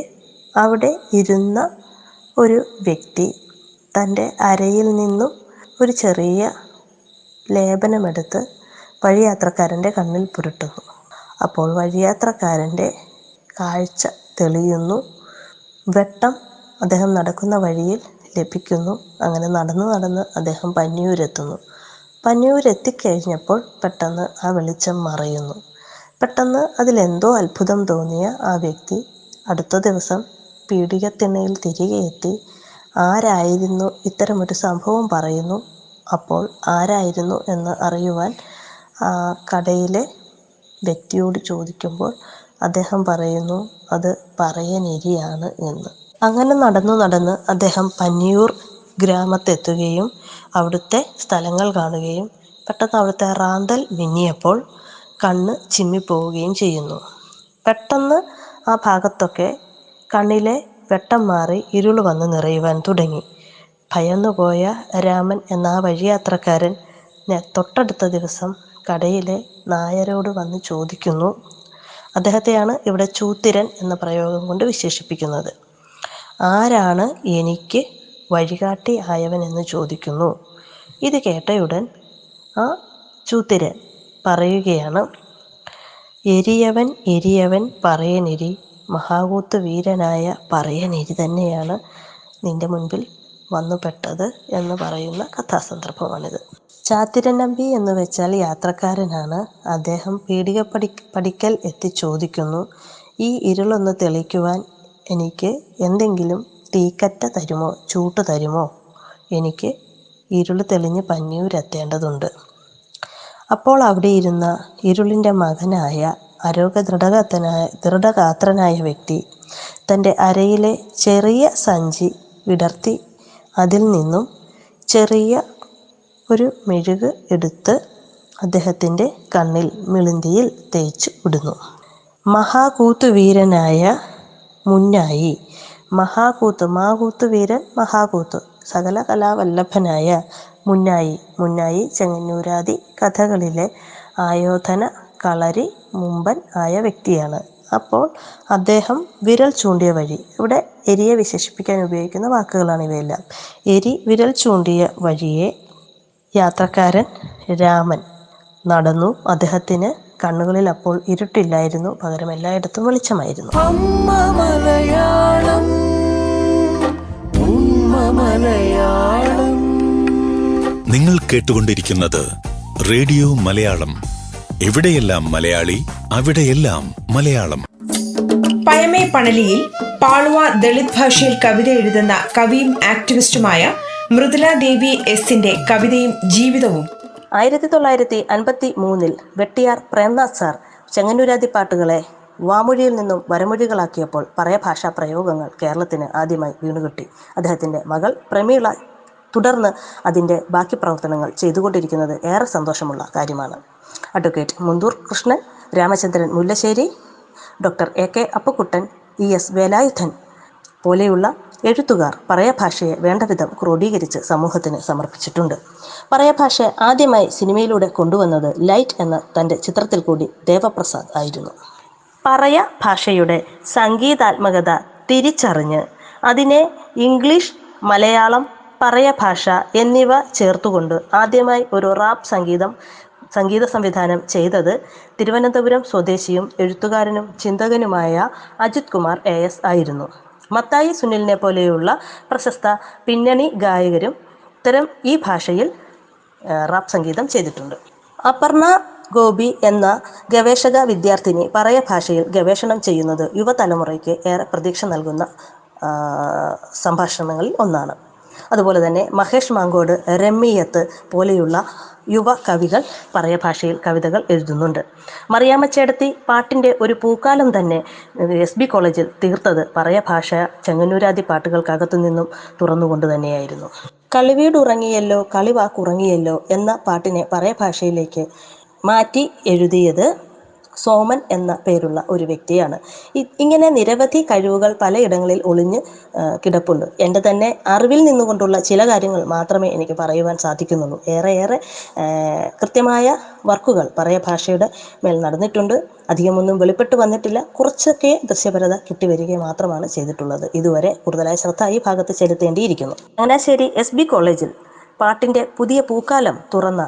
അവിടെ ഇരുന്ന ഒരു വ്യക്തി തൻ്റെ അരയിൽ നിന്നും ഒരു ചെറിയ ലേപനമെടുത്ത് വഴിയാത്രക്കാരൻ്റെ കണ്ണിൽ പുരട്ടുന്നു. അപ്പോൾ വഴിയാത്രക്കാരൻ്റെ കാഴ്ച തെളിയുന്നു. വെട്ടം അദ്ദേഹം നടക്കുന്ന വഴിയിൽ ലഭിക്കുന്നു. അങ്ങനെ നടന്ന് അദ്ദേഹം പന്നിയൂരെത്തുന്നു. പന്നിയൂരെത്തിക്കഴിഞ്ഞപ്പോൾ പെട്ടെന്ന് ആ വെളിച്ചം മറയുന്നു. പെട്ടെന്ന് അതിലെന്തോ അത്ഭുതം തോന്നിയ ആ വ്യക്തി അടുത്ത ദിവസം പീഡികത്തിണ്ണയിൽ തിരികെ എത്തി ആരായിരുന്നു ഇത്തരമൊരു സംഭവം പറയുന്നു. അപ്പോൾ ആരായിരുന്നു എന്ന് അറിയുവാൻ കടയിലെ വ്യക്തിയോട് ചോദിക്കുമ്പോൾ അദ്ദേഹം പറയുന്നു അത് പറയനിരിയാണ് എന്ന്. അങ്ങനെ നടന്ന് അദ്ദേഹം പന്നിയൂർ ഗ്രാമത്തെത്തുകയും അവിടുത്തെ സ്ഥലങ്ങൾ കാണുകയും പെട്ടെന്ന് അവിടുത്തെ റാന്തൽ മിന്നിയപ്പോൾ കണ്ണ് ചിമ്മിപ്പോവുകയും ചെയ്യുന്നു. പെട്ടെന്ന് ആ ഭാഗത്തൊക്കെ കണ്ണിലെ വെട്ടം മാറി ഇരുൾ വന്ന് നിറയുവാൻ തുടങ്ങി. ഭയന്നുപോയ രാമൻ എന്ന ആ വഴിയാത്രക്കാരൻ തൊട്ടടുത്ത ദിവസം കടയിലെ നായരോട് വന്ന് ചോദിക്കുന്നു. അദ്ദേഹത്തെയാണ് ഇവിടെ ചൂത്തിരൻ എന്ന പ്രയോഗം കൊണ്ട് വിശേഷിപ്പിക്കുന്നത്. ആരാണ് എനിക്ക് വഴികാട്ടി ആയവൻ എന്ന് ചോദിക്കുന്നു. ഇത് കേട്ടയുടൻ ആ ചൂത്തിരൻ പറയുകയാണ്, എരിയവൻ എരിയവൻ പറയനിരി മഹാകൂത്ത് വീരനായ പറയനിരി തന്നെയാണ് നിന്റെ മുൻപിൽ വന്നുപെട്ടത് എന്ന് പറയുന്ന കഥാസന്ദർഭമാണിത്. ചാത്തിരൻ നമ്പി എന്ന് വെച്ചാൽ യാത്രക്കാരനാണ്. അദ്ദേഹം പീഡിക പടിക്കൽ എത്തി ചോദിക്കുന്നു, ഈ ഇരുളൊന്ന് തെളിക്കുവാൻ എനിക്ക് എന്തെങ്കിലും തീക്കറ്റ തരുമോ, ചൂട്ട് തരുമോ? എനിക്ക് ഇരുൾ തെളിഞ്ഞ് പന്നിയൂരെത്തേണ്ടതുണ്ട്. അപ്പോൾ അവിടെ ഇരുന്ന ഇരുളിൻ്റെ മകനായ ദൃഢഗാത്രനായ വ്യക്തി തൻ്റെ അരയിലെ ചെറിയ സഞ്ചി വിടർത്തി അതിൽ നിന്നും ചെറിയ ഒരു മെഴുക് എടുത്ത് അദ്ദേഹത്തിൻ്റെ കണ്ണിൽ മിളിന്തിയിൽ തേച്ചു വിടുന്നു. മഹാകൂത്തുവീരനായ മുന്നായി, മാകൂത്ത് വീരൻ മഹാകൂത്ത്, സകല കലാവല്ലഭനായ മുന്നായി ചെങ്ങന്നൂരാദി കഥകളിലെ ആയോധന കളരി മുമ്പൻ ആയ വ്യക്തിയാണ്. അപ്പോൾ അദ്ദേഹം വിരൽ ചൂണ്ടിയ വഴി, ഇവിടെ എരിയെ വിശേഷിപ്പിക്കാൻ ഉപയോഗിക്കുന്ന വാക്കുകളാണ് ഇവയെല്ലാം. വിരൽ ചൂണ്ടിയ വഴിയെ യാത്രക്കാരൻ രാമൻ നടന്നു. അദ്ദേഹത്തിന് കണ്ണുകളിൽ അപ്പോൾ ഇരുട്ടില്ലായിരുന്നു, പകരം എല്ലായിടത്തും വെളിച്ചമായിരുന്നു. നിങ്ങൾ കേട്ടുകൊണ്ടിരിക്കുന്നത് റേഡിയോ മലയാളം. എവിടെയെല്ലാം മലയാളി, അവിടെയെല്ലാം മലയാളം. പയമേ പണലിയിൽ പാളുവ ദളിത് ഭാഷയിൽ കവിത എഴുതുന്ന കവിയും ആക്ടിവിസ്റ്റുമായ മൃദുല ദേവി എസിന്റെ കവിതയും ജീവിതവും 1953 വെട്ടിയാർ പ്രേംനാഥ് സാർ ചെങ്ങന്നൂരാദി പാട്ടുകളെ വാമൊഴിയിൽ നിന്നും വരമൊഴികളാക്കിയപ്പോൾ ഭാഷാ പ്രയോഗങ്ങൾ കേരളത്തിന് ആദ്യമായി വീണുകിട്ടി. അദ്ദേഹത്തിൻ്റെ മകൾ പ്രമീള തുടർന്ന് അതിൻ്റെ ബാക്കി പ്രവർത്തനങ്ങൾ ചെയ്തുകൊണ്ടിരിക്കുന്നത് ഏറെ സന്തോഷമുള്ള കാര്യമാണ്. Advocate Munthur Krishnan, Ramachandran Mullassery, doctor AK Appukuttan, ES Velayudhan പോലെയുള്ള എഴുത്തുകാർ ഭാഷയെ വേണ്ടവിധം ക്രോഡീകരിച്ച് സമൂഹത്തിന് സമർപ്പിച്ചിട്ടുണ്ട്. ഭാഷ ആദ്യമായി സിനിമയിലൂടെ കൊണ്ടുവന്നത് ലൈറ്റ് എന്ന തൻ്റെ ചിത്രത്തിൽ കൂടി ദേവപ്രസാദ് ആയിരുന്നു. ഭാഷയുടെ സംഗീതാത്മകത തിരിച്ചറിഞ്ഞ് അതിനെ ഇംഗ്ലീഷ്, മലയാളം, ഭാഷ എന്നിവ ചേർത്തുകൊണ്ട് ആദ്യമായി ഒരു റാപ്പ് സംഗീത സംവിധാനം ചെയ്തത് തിരുവനന്തപുരം സ്വദേശിയും എഴുത്തുകാരനും ചിന്തകനുമായ അജിത് കുമാർ AS ആയിരുന്നു. മത്തായി സുനിലിനെ പോലെയുള്ള പ്രശസ്ത പിന്നണി ഗായകരും ഈ ഭാഷയിൽ റാപ്പ് സംഗീതം ചെയ്തിട്ടുണ്ട്. അപർണ ഗോപി എന്ന ഗവേഷക വിദ്യാർത്ഥിനി ഭാഷയിൽ ഗവേഷണം ചെയ്യുന്നത് യുവതലമുറയ്ക്ക് ഏറെ പ്രതീക്ഷ നൽകുന്ന സംഭാഷണങ്ങളിൽ ഒന്നാണ്. അതുപോലെ തന്നെ മഹേഷ് മാങ്കോട്, രമ്മിയത്ത് പോലെയുള്ള യുവ കവികൾ ഭാഷയിൽ കവിതകൾ എഴുതുന്നുണ്ട്. മറിയാമ്മച്ചേടത്തി പാട്ടിൻ്റെ ഒരു പൂക്കാലം തന്നെ SB കോളേജിൽ തീർത്തത് ഭാഷ ചെങ്ങന്നൂരാദി പാട്ടുകൾക്കകത്തു നിന്നും തുറന്നുകൊണ്ട് തന്നെയായിരുന്നു. കളിവീടുറങ്ങിയല്ലോ കളിവാക്കുറങ്ങിയല്ലോ എന്ന പാട്ടിനെ ഭാഷയിലേക്ക് മാറ്റി എഴുതിയത് സോമൻ എന്ന പേരുള്ള ഒരു വ്യക്തിയാണ്. ഇങ്ങനെ നിരവധി കഴിവുകൾ പലയിടങ്ങളിൽ ഒളിഞ്ഞ് കിടപ്പുണ്ട്. എൻ്റെ തന്നെ അറിവിൽ നിന്നുകൊണ്ടുള്ള ചില കാര്യങ്ങൾ മാത്രമേ എനിക്ക് പറയുവാൻ സാധിക്കുന്നുള്ളൂ. ഏറെ കൃത്യമായ വർക്കുകൾ ഭാഷയുടെ മേൽ നടന്നിട്ടുണ്ട്. അധികമൊന്നും വെളിപ്പെട്ട് വന്നിട്ടില്ല. കുറച്ചൊക്കെ ദൃശ്യപരത കിട്ടിവരിക മാത്രമാണ് ചെയ്തിട്ടുള്ളത്. ഇതുവരെ കൂടുതലായ ശ്രദ്ധ ഈ ഭാഗത്ത് ചെലുത്തേണ്ടിയിരിക്കുന്നു. ചങ്ങനാശ്ശേരി SB കോളേജിൽ പാട്ടിൻ്റെ പുതിയ പൂക്കാലം തുറന്ന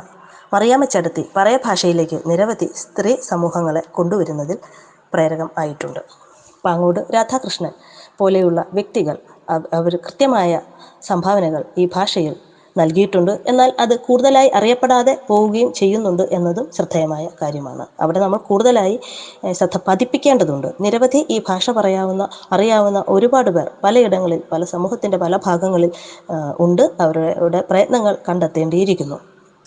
മറിയാമ്മച്ചേടത്തി ഭാഷയിലേക്ക് നിരവധി സ്ത്രീ സമൂഹങ്ങളെ കൊണ്ടുവരുന്നതിൽ പ്രേരകം ആയിട്ടുണ്ട്. പാങ്ങോട് രാധാകൃഷ്ണൻ പോലെയുള്ള വ്യക്തികൾ അവർ കൃത്യമായ സംഭാവനകൾ ഈ ഭാഷയിൽ നൽകിയിട്ടുണ്ട്. എന്നാൽ അത് കൂടുതലായി അറിയപ്പെടാതെ പോവുകയും ചെയ്യുന്നുണ്ട് എന്നതും ശ്രദ്ധേയമായ കാര്യമാണ്. അവിടെ നമ്മൾ കൂടുതലായി ശ്രദ്ധ പതിപ്പിക്കേണ്ടതുണ്ട്. നിരവധി ഈ ഭാഷ അറിയാവുന്ന ഒരുപാട് പേർ പലയിടങ്ങളിൽ, പല സമൂഹത്തിൻ്റെ പല ഭാഗങ്ങളിൽ ഉണ്ട്. അവരുടെ പ്രയത്നങ്ങൾ കണ്ടെത്തേണ്ടിയിരിക്കുന്നു.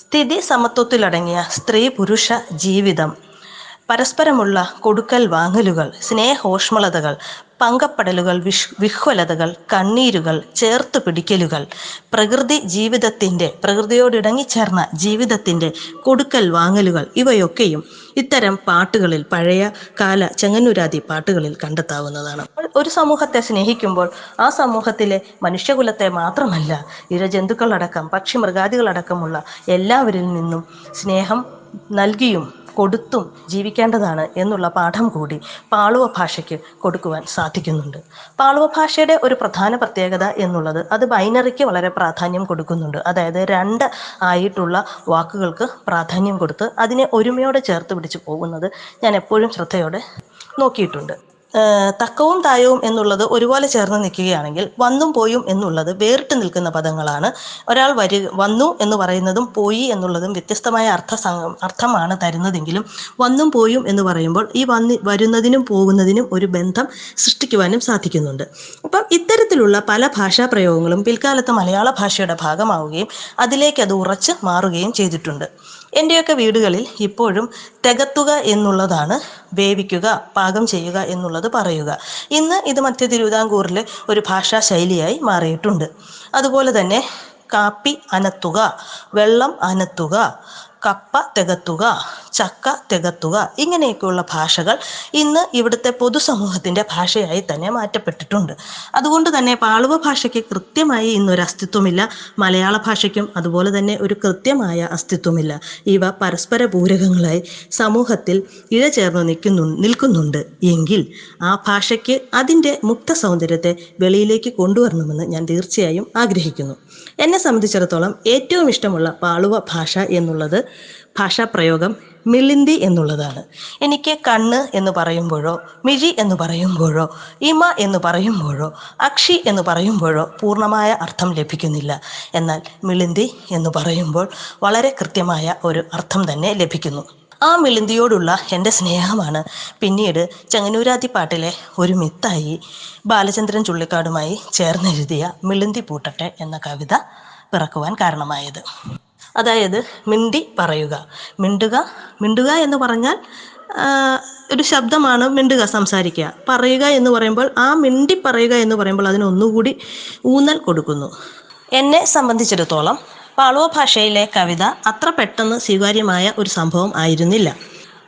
സ്ഥിതി സമത്വത്തിലടങ്ങിയ സ്ത്രീ പുരുഷ ജീവിതം, പരസ്പരമുള്ള കൊടുക്കൽ വാങ്ങലുകൾ, സ്നേഹോഷ്മളതകൾ, പങ്കപ്പെടലുകൾ, വിഹ്വലതകൾ, കണ്ണീരുകൾ, ചേർത്ത് പിടിക്കലുകൾ, പ്രകൃതിയോടിണങ്ങിച്ചേർന്ന ജീവിതത്തിൻ്റെ കൊടുക്കൽ വാങ്ങലുകൾ, ഇവയൊക്കെയും ഇത്തരം പാട്ടുകളിൽ, പഴയ കാല ചെങ്ങന്നൂരാദി പാട്ടുകളിൽ കണ്ടെത്താവുന്നതാണ്. ഒരു സമൂഹത്തെ സ്നേഹിക്കുമ്പോൾ ആ സമൂഹത്തിലെ മനുഷ്യകുലത്തെ മാത്രമല്ല, ഇഴജന്തുക്കളടക്കം പക്ഷി മൃഗാദികളടക്കമുള്ള എല്ലാവരിൽ നിന്നും സ്നേഹം നൽകിയും കൊടുത്തും ജീവിക്കേണ്ടതാണ് എന്നുള്ള പാഠം കൂടി പാളുവ ഭാഷയ്ക്ക് കൊടുക്കുവാൻ സാധിക്കുന്നുണ്ട്. പാളുവ ഭാഷയുടെ ഒരു പ്രധാന പ്രത്യേകത എന്നുള്ളത് അത് ബൈനറിക്ക് വളരെ പ്രാധാന്യം കൊടുക്കുന്നുണ്ട്. അതായത് 2 ആയിട്ടുള്ള വാക്കുകൾക്ക് പ്രാധാന്യം കൊടുത്ത് അതിനെ ഒരുമയോടെ ചേർത്ത് പിടിച്ച് പോകുന്നത് ഞാൻ എപ്പോഴും ശ്രദ്ധയോടെ നോക്കിയിട്ടുണ്ട്. തക്കവും തായവും എന്നുള്ളത് ഒരുപോലെ ചേർന്ന് നിൽക്കുകയാണെങ്കിൽ വന്നും പോയും എന്നുള്ളത് വേറിട്ട് നിൽക്കുന്ന പദങ്ങളാണ്. ഒരാൾ വന്നു എന്ന് പറയുന്നതും പോയി എന്നുള്ളതും വ്യത്യസ്തമായ അർത്ഥമാണ് തരുന്നതെങ്കിലും വന്നും പോയും എന്ന് പറയുമ്പോൾ ഈ വരുന്നതിനും പോകുന്നതിനും ഒരു ബന്ധം സൃഷ്ടിക്കുവാനും സാധിക്കുന്നുണ്ട്. അപ്പം ഇത്തരത്തിലുള്ള പല ഭാഷാ പ്രയോഗങ്ങളും പിൽക്കാലത്ത് മലയാള ഭാഷയുടെ ഭാഗമാവുകയും അതിലേക്ക് അത് ഉറച്ച് മാറുകയും ചെയ്തിട്ടുണ്ട്. എൻ്റെയൊക്കെ വീടുകളിൽ ഇപ്പോഴും തികത്തുക എന്നുള്ളതാണ് വേവിക്കുക, പാകം ചെയ്യുക എന്നുള്ളത് പറയുക. ഇന്ന് ഇത് മധ്യ തിരുവിതാംകൂറിലെ ഒരു ഭാഷാ ശൈലിയായി മാറിയിട്ടുണ്ട്. അതുപോലെ തന്നെ കാപ്പി അനത്തുക, വെള്ളം അനത്തുക, കപ്പ തികത്തുക, ചക്ക തികത്തുക, ഇങ്ങനെയൊക്കെയുള്ള ഭാഷകൾ ഇന്ന് ഇവിടുത്തെ പൊതുസമൂഹത്തിൻ്റെ ഭാഷയായി തന്നെ മാറ്റപ്പെട്ടിട്ടുണ്ട്. അതുകൊണ്ട് തന്നെ പാളുവ ഭാഷയ്ക്ക് കൃത്യമായി ഇന്നൊരു അസ്തിത്വമില്ല. മലയാള ഭാഷയ്ക്കും അതുപോലെ തന്നെ ഒരു കൃത്യമായ അസ്തിത്വമില്ല. ഇവ പരസ്പര പൂരകങ്ങളായി സമൂഹത്തിൽ ഇഴചേർന്ന് നിൽക്കുന്നുണ്ട് എങ്കിൽ ആ ഭാഷയ്ക്ക് അതിൻ്റെ മുക്ത സൗന്ദര്യത്തെ വെളിയിലേക്ക് കൊണ്ടുവരണമെന്ന് ഞാൻ തീർച്ചയായും ആഗ്രഹിക്കുന്നു. എന്നെ സംബന്ധിച്ചിടത്തോളം ഏറ്റവും ഇഷ്ടമുള്ള പാളുവ ഭാഷ എന്നുള്ളത് ഭാഷാപ്രയോഗം മിളിന്തി എന്നുള്ളതാണ്. എനിക്ക് കണ്ണ് എന്ന് പറയുമ്പോഴോ മിഴി എന്ന് പറയുമ്പോഴോ ഇമ എന്ന് പറയുമ്പോഴോ അക്ഷി എന്ന് പറയുമ്പോഴോ പൂർണ്ണമായ അർത്ഥം ലഭിക്കുന്നില്ല. എന്നാൽ മിളിന്തി എന്ന് പറയുമ്പോൾ വളരെ കൃത്യമായ ഒരു അർത്ഥം തന്നെ ലഭിക്കുന്നു. ആ മിളിന്തിയോടുള്ള എൻ്റെ സ്നേഹമാണ് പിന്നീട് ചെങ്ങന്നൂരാത്തിപ്പാട്ടിലെ ഒരു മിത്തായി ബാലചന്ദ്രൻ ചുള്ളിക്കാടുമായി ചേർന്നെഴുതിയ മിളിന്തി പൂട്ടട്ടെ എന്ന കവിത പിറക്കുവാൻ കാരണമായത്. അതായത് മിണ്ടി പറയുക, മിണ്ടുക എന്ന് പറഞ്ഞാൽ ഒരു ശബ്ദമാണ് മിണ്ടുക, സംസാരിക്കുക. പറയുക എന്ന് പറയുമ്പോൾ ആ മിണ്ടി പറയുക എന്ന് പറയുമ്പോൾ അതിന് ഒന്നുകൂടി ഊന്നൽ കൊടുക്കുന്നു. എന്നെ സംബന്ധിച്ചിടത്തോളം പാളുവ ഭാഷയിലെ കവിത അത്ര പെട്ടെന്ന് സ്വീകാര്യമായ ഒരു സംഭവം ആയിരുന്നില്ല.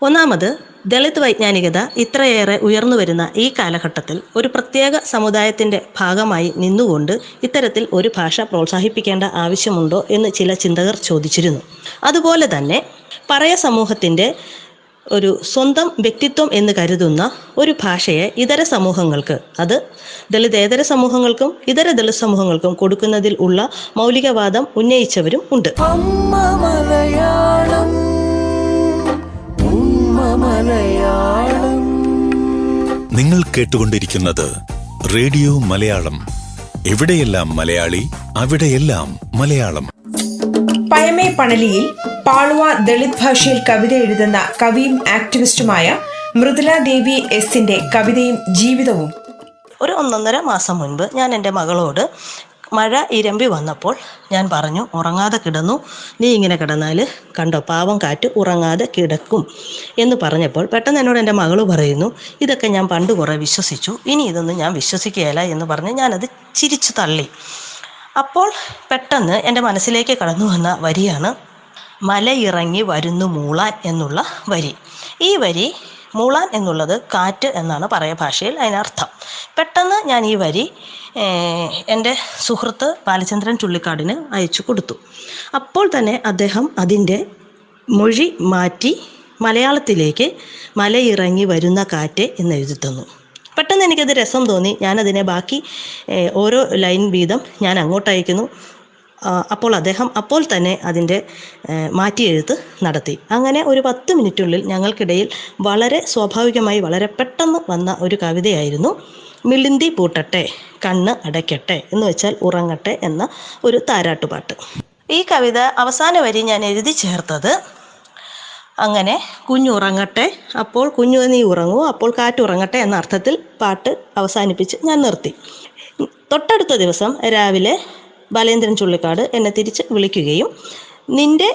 ഒന്നാമത്, ദളിത് വൈജ്ഞാനികത ഇത്രയേറെ ഉയർന്നു വരുന്ന ഈ കാലഘട്ടത്തിൽ ഒരു പ്രത്യേക സമുദായത്തിൻ്റെ ഭാഗമായി നിന്നുകൊണ്ട് ഇത്തരത്തിൽ ഒരു ഭാഷ പ്രോത്സാഹിപ്പിക്കേണ്ട ആവശ്യമുണ്ടോ എന്ന് ചില ചിന്തകർ ചോദിച്ചിരുന്നു. അതുപോലെ തന്നെ പറയ സമൂഹത്തിൻ്റെ ഒരു സ്വന്തം വ്യക്തിത്വം എന്ന് കരുതുന്ന ഒരു ഭാഷയെ ഇതര സമൂഹങ്ങൾക്ക്, അത് ദളിതേതര സമൂഹങ്ങൾക്കും ഇതര ദളിത് സമൂഹങ്ങൾക്കും കൊടുക്കുന്നതിൽ ഉള്ള മൗലികവാദം ഉന്നയിച്ചവരും ഉണ്ട്. നിങ്ങൾ കേട്ടുകൊണ്ടിരിക്കുന്നത് റേഡിയോ മലയാളം. എവിടെയെല്ലാം മലയാളി, അവിടെയെല്ലാം മലയാളം. പയമേ പണലിയിൽ പാളുവ ദളിത് ഭാഷയിൽ കവിത എഴുതുന്ന കവിയും ആക്ടിവിസ്റ്റുമായ മൃദുല ദേവി എസിന്റെ കവിതയും ജീവിതവും. ഒരു 1.5 മാസം മുൻപ് ഞാൻ എൻ്റെ മകളോട് മഴ ഇരമ്പി വന്നപ്പോൾ ഞാൻ പറഞ്ഞു, ഉറങ്ങാതെ കിടന്നു, നീ ഇങ്ങനെ കിടന്നാൽ കണ്ടോ പാവം കാറ്റ് ഉറങ്ങാതെ കിടക്കും എന്ന് പറഞ്ഞപ്പോൾ പെട്ടെന്ന് എന്നോട് എൻ്റെ മകൾ പറയുന്നു, ഇതൊക്കെ ഞാൻ പണ്ട് കുറേ വിശ്വസിച്ചു, ഇനി ഇതൊന്നും ഞാൻ വിശ്വസിക്കുകയില്ല എന്ന് പറഞ്ഞ് ഞാനത് ചിരിച്ചു തള്ളി. അപ്പോൾ പെട്ടെന്ന് എൻ്റെ മനസ്സിലേക്ക് കടന്നു വന്ന വരിയാണ് മലയിറങ്ങി വരുന്നു മൂളാൻ എന്നുള്ള വരി. ഈ വരി മൂളാൻ എന്നുള്ളത് കാറ്റ് എന്നാണ് പറയ ഭാഷയിൽ അതിനർത്ഥം. പെട്ടെന്ന് ഞാൻ ഈ വരി എൻ്റെ സുഹൃത്ത് ബാലചന്ദ്രൻ ചുള്ളിക്കാടിന് അയച്ചു കൊടുത്തു. അപ്പോൾ തന്നെ അദ്ദേഹം അതിൻ്റെ മൊഴി മാറ്റി മലയാളത്തിലേക്ക് മലയിറങ്ങി വരുന്ന കാറ്റ് എന്നെഴുതി തന്നു. പെട്ടെന്ന് എനിക്കത് രസം തോന്നി. ഞാനതിനെ ബാക്കി ഓരോ ലൈൻ വീതം ഞാൻ അങ്ങോട്ട് അയക്കുന്നു. അപ്പോൾ അദ്ദേഹം അപ്പോൾ തന്നെ അതിൻ്റെ മാറ്റിയെഴുത്ത് നടത്തി. അങ്ങനെ ഒരു 10 മിനിറ്റുള്ളിൽ ഞങ്ങൾക്കിടയിൽ വളരെ സ്വാഭാവികമായി വളരെ പെട്ടെന്ന് വന്ന ഒരു കവിതയായിരുന്നു മിളിന്തി പൂട്ടട്ടെ കണ്ണ് അടയ്ക്കട്ടെ എന്ന് വെച്ചാൽ ഉറങ്ങട്ടെ എന്ന ഒരു താരാട്ടുപാട്ട്. ഈ കവിത അവസാന വരി ഞാൻ എഴുതി ചേർത്തത് അങ്ങനെ കുഞ്ഞുറങ്ങട്ടെ, അപ്പോൾ കുഞ്ഞു നീ ഉറങ്ങൂ, അപ്പോൾ കാറ്റുറങ്ങട്ടെ എന്ന അർത്ഥത്തിൽ പാട്ട് അവസാനിപ്പിച്ച് ഞാൻ നിർത്തി. തൊട്ടടുത്ത ദിവസം രാവിലെ ബാലേന്ദ്രൻ ചുള്ളിക്കാട് എന്നെ തിരിച്ച് വിളിക്കുകയും നിൻ്റെ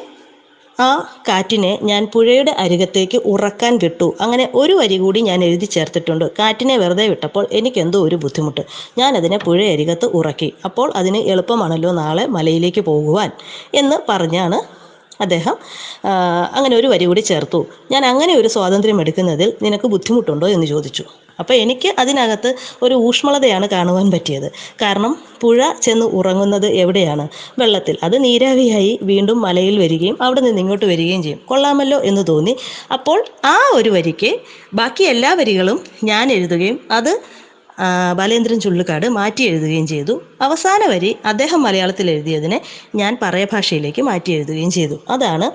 ആ കാറ്റിനെ ഞാൻ പുഴയുടെ അരികത്തേക്ക് ഉറക്കാൻ വിട്ടു, അങ്ങനെ ഒരു വരി കൂടി ഞാൻ എഴുതി ചേർത്തിട്ടുണ്ട്, കാറ്റിനെ വെറുതെ വിട്ടപ്പോൾ എനിക്കെന്തോ ഒരു ബുദ്ധിമുട്ട്, ഞാനതിനെ പുഴയരികത്ത് ഉറക്കി, അപ്പോൾ അതിന് എളുപ്പമാണല്ലോ നാളെ മലയിലേക്ക് പോകുവാൻ എന്ന് പറഞ്ഞാണ് അദ്ദേഹം അങ്ങനെ ഒരു വരി കൂടി ചേർത്തു. ഞാൻ അങ്ങനെ ഒരു സ്വാതന്ത്ര്യം എടുക്കുന്നതിൽ നിനക്ക് ബുദ്ധിമുട്ടുണ്ടോ എന്ന് ചോദിച്ചു. അപ്പോൾ എനിക്ക് അതിനകത്ത് ഒരു ഊഷ്മളതയാണ് കാണുവാൻ പറ്റിയത്. കാരണം പുഴ ചെന്ന് ഉറങ്ങുന്നത് എവിടെയാണ്? വെള്ളത്തിൽ. അത് നീരാവിയായി വീണ്ടും മലയിൽ വരികയും അവിടെ നിന്ന് ഇങ്ങോട്ട് വരികയും ചെയ്യും. കൊള്ളാമല്ലോ എന്ന് തോന്നി. അപ്പോൾ ആ ഒരു വരിക്ക് ബാക്കി എല്ലാ വരികളും ഞാൻ എഴുതുകയും അത് ബാലേന്ദ്രൻ ചുള്ളിക്കാട് മാറ്റി എഴുതുകയും ചെയ്തു. അവസാന വരി അദ്ദേഹം മലയാളത്തിൽ എഴുതിയതിനെ ഞാൻ പറയ ഭാഷയിലേക്ക് മാറ്റി എഴുതുകയും ചെയ്തു. അതാണ്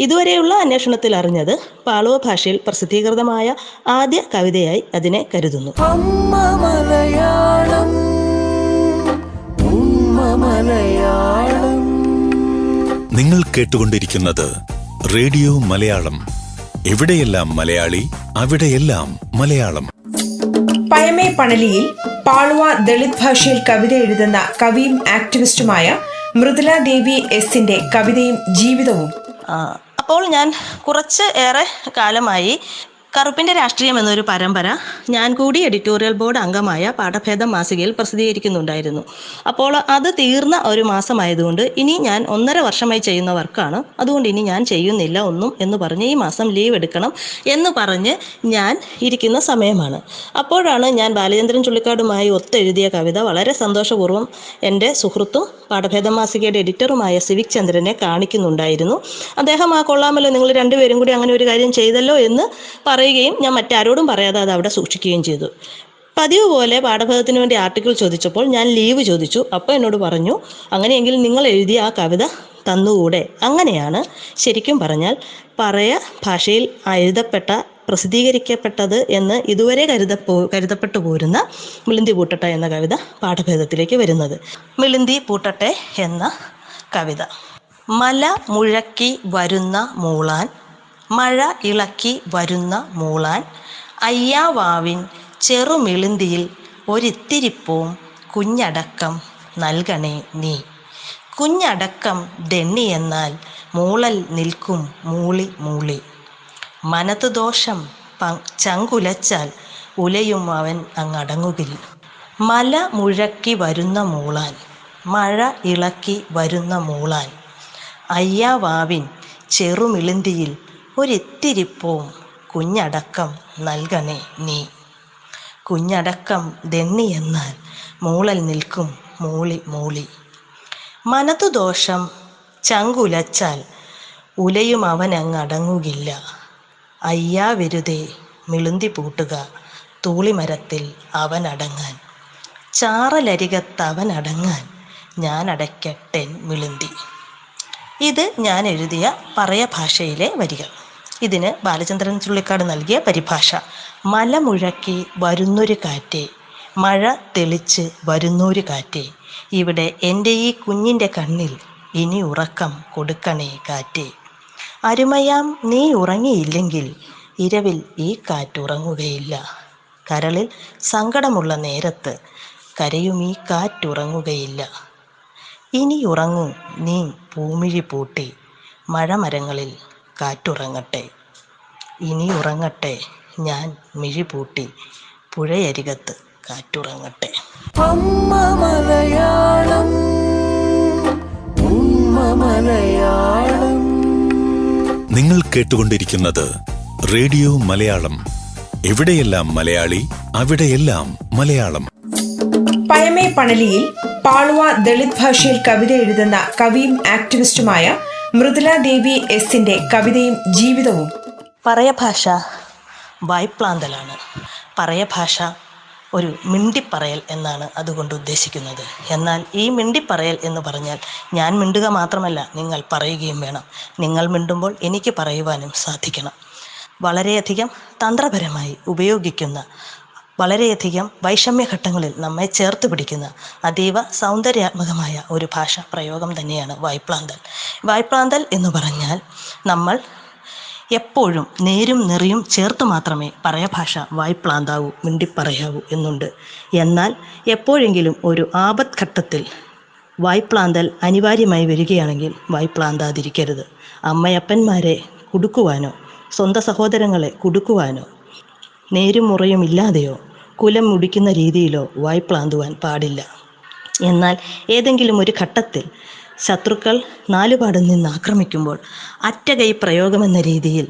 ഇതുവരെയുള്ള അന്വേഷണത്തിൽ അറിഞ്ഞത്. പാളുവ ഭാഷയിൽ പ്രസിദ്ധീകൃതമായ ആദ്യ കവിതയായി അതിനെ കരുതുന്നു. നിങ്ങൾ കേട്ടുകൊണ്ടിരിക്കുന്നത് റേഡിയോ മലയാളം. എവിടെയെല്ലാം മലയാളി, അവിടെയെല്ലാം മലയാളം. പയമേ പണലിയിൽ പാളുവ ദളിത് ഭാഷയിൽ കവിത എഴുതുന്ന കവിയും ആക്ടിവിസ്റ്റുമായ മൃദുല ദേവി എസിന്റെ കവിതയും ജീവിതവും. അപ്പോൾ ഞാൻ കുറച്ച് ഏറെ കാലമായി കറുപ്പിൻ്റെ രാഷ്ട്രീയം എന്നൊരു പരമ്പര ഞാൻ കൂടി എഡിറ്റോറിയൽ ബോർഡ് അംഗമായ പാഠഭേദം മാസികയിൽ പ്രസിദ്ധീകരിക്കുന്നുണ്ടായിരുന്നു. അപ്പോൾ അത് തീർന്ന ഒരു മാസമായതുകൊണ്ട് ഇനി ഞാൻ 1.5 വർഷമായി ചെയ്യുന്ന വർക്കാണ്, അതുകൊണ്ട് ഇനി ഞാൻ ചെയ്യുന്നില്ല ഒന്നും എന്ന് പറഞ്ഞ് ഈ മാസം ലീവ് എടുക്കണം എന്ന് പറഞ്ഞ് ഞാൻ ഇരിക്കുന്ന സമയമാണ്. അപ്പോഴാണ് ഞാൻ ബാലചന്ദ്രൻ ചുള്ളിക്കാടുമായി ഒത്തെഴുതിയ കവിത വളരെ സന്തോഷപൂർവ്വം എൻ്റെ സുഹൃത്തും പാഠഭേദം മാസികയുടെ എഡിറ്ററുമായ സിവിക് ചന്ദ്രനെ കാണിക്കുന്നുണ്ടായിരുന്നു. അദ്ദേഹം കൊള്ളാമല്ലോ, നിങ്ങൾ രണ്ടുപേരും കൂടി അങ്ങനെ ഒരു കാര്യം ചെയ്തല്ലോ എന്ന് പറയുകയും ഞാൻ മറ്റാരോടും പറയാതെ അത് അവിടെ സൂക്ഷിക്കുകയും ചെയ്തു. പതിവ് പോലെ പാഠഭാഗത്തിന് വേണ്ടി ആർട്ടിക്കിൾ ചോദിച്ചപ്പോൾ ഞാൻ ലീവ് ചോദിച്ചു. അപ്പോൾ എന്നോട് പറഞ്ഞു, അങ്ങനെയെങ്കിൽ നിങ്ങൾ എഴുതിയ ആ കവിത തന്നുകൂടെ. അങ്ങനെയാണ് ശരിക്കും പറഞ്ഞാൽ പറയ ഭാഷയിൽ പ്രസിദ്ധീകരിക്കപ്പെട്ടത് എന്ന് ഇതുവരെ കരുതപ്പെട്ടു പോരുന്ന മിളിന്തി പൂട്ടട്ടെ എന്ന കവിത പാഠഭേദത്തിലേക്ക് വരുന്നത്. മിളിന്തി പൂട്ടട്ടെ എന്ന കവിത. മല മുഴക്കി വരുന്ന മൂളാൻ, മഴ ഇളക്കി വരുന്ന മൂളാൻ, അയ്യാവാവിൻ ചെറുമിളിന്തിയിൽ ഒരിത്തിരിപ്പവും കുഞ്ഞടക്കം നൽകണേ നീ. കുഞ്ഞടക്കം ദെണ്ണി എന്നാൽ മൂളൽ നിൽക്കും മൂളി മൂളി. മനത്ത് ദോഷം ചങ്കുലച്ചാൽ ഉലയും അവൻ അങ്ങടങ്ങുകിൽ. മല മുഴക്കി വരുന്ന മൂളാൻ, മഴ ഇളക്കി വരുന്ന മൂളാൻ, അയ്യാവാവിൻ ചെറുമിളിന്തിയിൽ ഒരിത്തിരിപ്പവും കുഞ്ഞടക്കം നൽകണേ നീ. കുഞ്ഞടക്കം ദെണ്ണി എന്നാൽ മൂളൽ നിൽക്കും മൂളി മൂളി. മനത്തു ദോഷം ചങ്കുലച്ചാൽ ഉലയും അവൻ അങ്ങടങ്ങുകില്ല. അയ്യാ വെറുതെ മിളുന്തി പൂട്ടുക തൂളിമരത്തിൽ അവനടങ്ങാൻ. ചാറലരികത്തവനടങ്ങാൻ ഞാൻ അടയ്ക്കട്ടെൻ മിളുന്തി. ഇത് ഞാൻ എഴുതിയ പറയ ഭാഷയിലെ വരികൾ. ഇതിന് ബാലചന്ദ്രൻ ചുള്ളിക്കാട് നൽകിയ പരിഭാഷ. മല മുഴക്കി വരുന്നൊരു കാറ്റേ, മഴ തെളിച്ച് വരുന്നൊരു കാറ്റേ, ഇവിടെ എൻ്റെ ഈ കുഞ്ഞിൻ്റെ കണ്ണിൽ ഇനി ഉറക്കം കൊടുക്കണേ കാറ്റേ. അരുമയാം നീ ഉറങ്ങിയില്ലെങ്കിൽ ഇരവിൽ ഈ കാറ്റുറങ്ങുകയില്ല. കരളിൽ സങ്കടമുള്ള നേരത്ത് കരയും ഈ കാറ്റുറങ്ങുകയില്ല. ഇനി ഉറങ്ങൂ നീ പൂമിഴി പൂട്ടി, മഴമരങ്ങളിൽ കാറ്റുറങ്ങട്ടെ. ഇനി ഉറങ്ങട്ടെ ഞാൻ മിഴി പൂട്ടി, പുഴയരികത്ത് കാറ്റുറങ്ങട്ടെ. നിങ്ങൾ കേട്ടുകൊണ്ടിരിക്കുന്നത് റേഡിയോ മലയാളം. എവിടെയെല്ലാം മലയാളി, അവിടെയെല്ലാം മലയാളം. പയമേ പണലിയിൽ പാളുവ ദളിത് ഭാഷയിൽ കവിത എഴുതുന്ന കവിയും ആക്ടിവിസ്റ്റുമായ മൃദുല ദേവി എസിന്റെ കവിതയും ജീവിതവും. പറയഭാഷ വായ്പ്ലാന്തലാണ്. പറയഭാഷ ഒരു മിണ്ടിപ്പറയൽ എന്നാണ് അതുകൊണ്ട് ഉദ്ദേശിക്കുന്നത്. എന്നാൽ ഈ മിണ്ടിപ്പറയൽ എന്ന് പറഞ്ഞാൽ ഞാൻ മിണ്ടുക മാത്രമല്ല, നിങ്ങൾ പറയുകയും വേണം. നിങ്ങൾ മിണ്ടുമ്പോൾ എനിക്ക് പറയുവാനും സാധിക്കണം. വളരെയധികം തന്ത്രപരമായി ഉപയോഗിക്കുന്ന, വളരെയധികം വൈഷമ്യഘട്ടങ്ങളിൽ നമ്മെ ചേർത്ത് പിടിക്കുന്ന അതീവ സൗന്ദര്യാത്മകമായ ഒരു ഭാഷ പ്രയോഗം തന്നെയാണ് വായ്പ്ലാന്തൽ. വായ്പ്ലാന്തൽ എന്ന് പറഞ്ഞാൽ നമ്മൾ എപ്പോഴും നേരും നെറിയും ചേർത്ത് മാത്രമേ പറയഭാഷ വായ്പ്ലാന്താവൂ, മിണ്ടിപ്പറയാവൂ എന്നുണ്ട്. എന്നാൽ എപ്പോഴെങ്കിലും ഒരു ആപത് ഘട്ടത്തിൽ വായ്പ്ലാന്തൽ അനിവാര്യമായി വരികയാണെങ്കിൽ വായ്പ്ലാന്താതിരിക്കരുത്. അമ്മയപ്പന്മാരെ കുടുക്കുവാനോ സ്വന്തം സഹോദരങ്ങളെ കുടുക്കുവാനോ നേരും മുറയും ഇല്ലാതെയോ കുലം മുടിക്കുന്ന രീതിയിലോ വായ്പ്ലാന്തുവാൻ പാടില്ല. എന്നാൽ ഏതെങ്കിലും ഒരു ഘട്ടത്തിൽ ശത്രുക്കൾ നാലുപാടും നിന്ന് ആക്രമിക്കുമ്പോൾ അറ്റകൈ പ്രയോഗമെന്ന രീതിയിൽ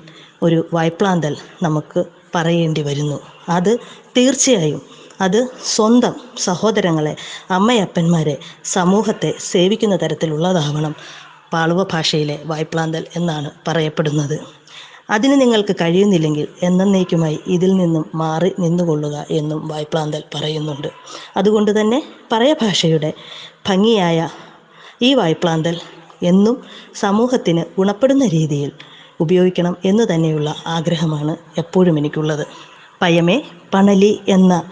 ഒരു വായ്പ്ലാന്തൽ നമുക്ക് പറയേണ്ടി വരുന്നു. അത് തീർച്ചയായും അത് സ്വന്തം സഹോദരങ്ങളെ, അമ്മയപ്പന്മാരെ, സമൂഹത്തെ സേവിക്കുന്ന തരത്തിലുള്ളതാവണം പാളുവ ഭാഷയിലെ വായ്പ്ലാന്തൽ എന്നാണ് പറയപ്പെടുന്നത്. അതിന് നിങ്ങൾക്ക് കഴിയുന്നില്ലെങ്കിൽ എന്നേക്കുമായി ഇതിൽ നിന്നും മാറി നിന്നുകൊള്ളുക എന്നും വായ്പ്ലാന്തൽ പറയുന്നുണ്ട്. അതുകൊണ്ട് തന്നെ പറയഭാഷയുടെ ഭംഗിയായ ഈ വായ്പ്ലാന്തൽ എന്നും സമൂഹത്തിന് ഗുണപ്പെടുന്ന രീതിയിൽ ഉപയോഗിക്കണം എന്ന് തന്നെയുള്ള ആഗ്രഹമാണ് എപ്പോഴും എനിക്കുള്ളത്. പയമേ പണലി എന്ന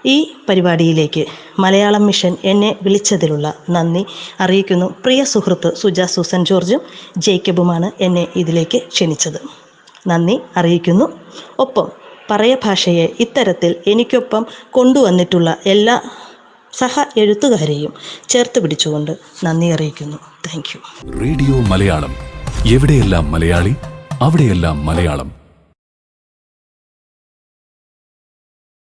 ഈ പരിപാടിയിലേക്ക് മലയാളം മിഷൻ എന്നെ വിളിച്ചതിലുള്ള നന്ദി അറിയിക്കുന്നു. പ്രിയ സുഹൃത്ത് സുജ സൂസൻ ജോർജും ജേക്കബുമാണ് എന്നെ ഇതിലേക്ക് ക്ഷണിച്ചത്. നന്ദി അറിയിക്കുന്നു. ഒപ്പം പറയഭാഷയെ ഇത്തരത്തിൽ എനിക്കൊപ്പം കൊണ്ടുവന്നിട്ടുള്ള എല്ലാ സഹ എഴുത്തുകാരെയും ചേർത്ത് പിടിച്ചുകൊണ്ട് നന്ദി അറിയിക്കുന്നു. Thank you. റേഡിയോ മലയാളം, എവിടെയെല്ലാം മലയാളി അവിടെയെല്ലാം മലയാളം.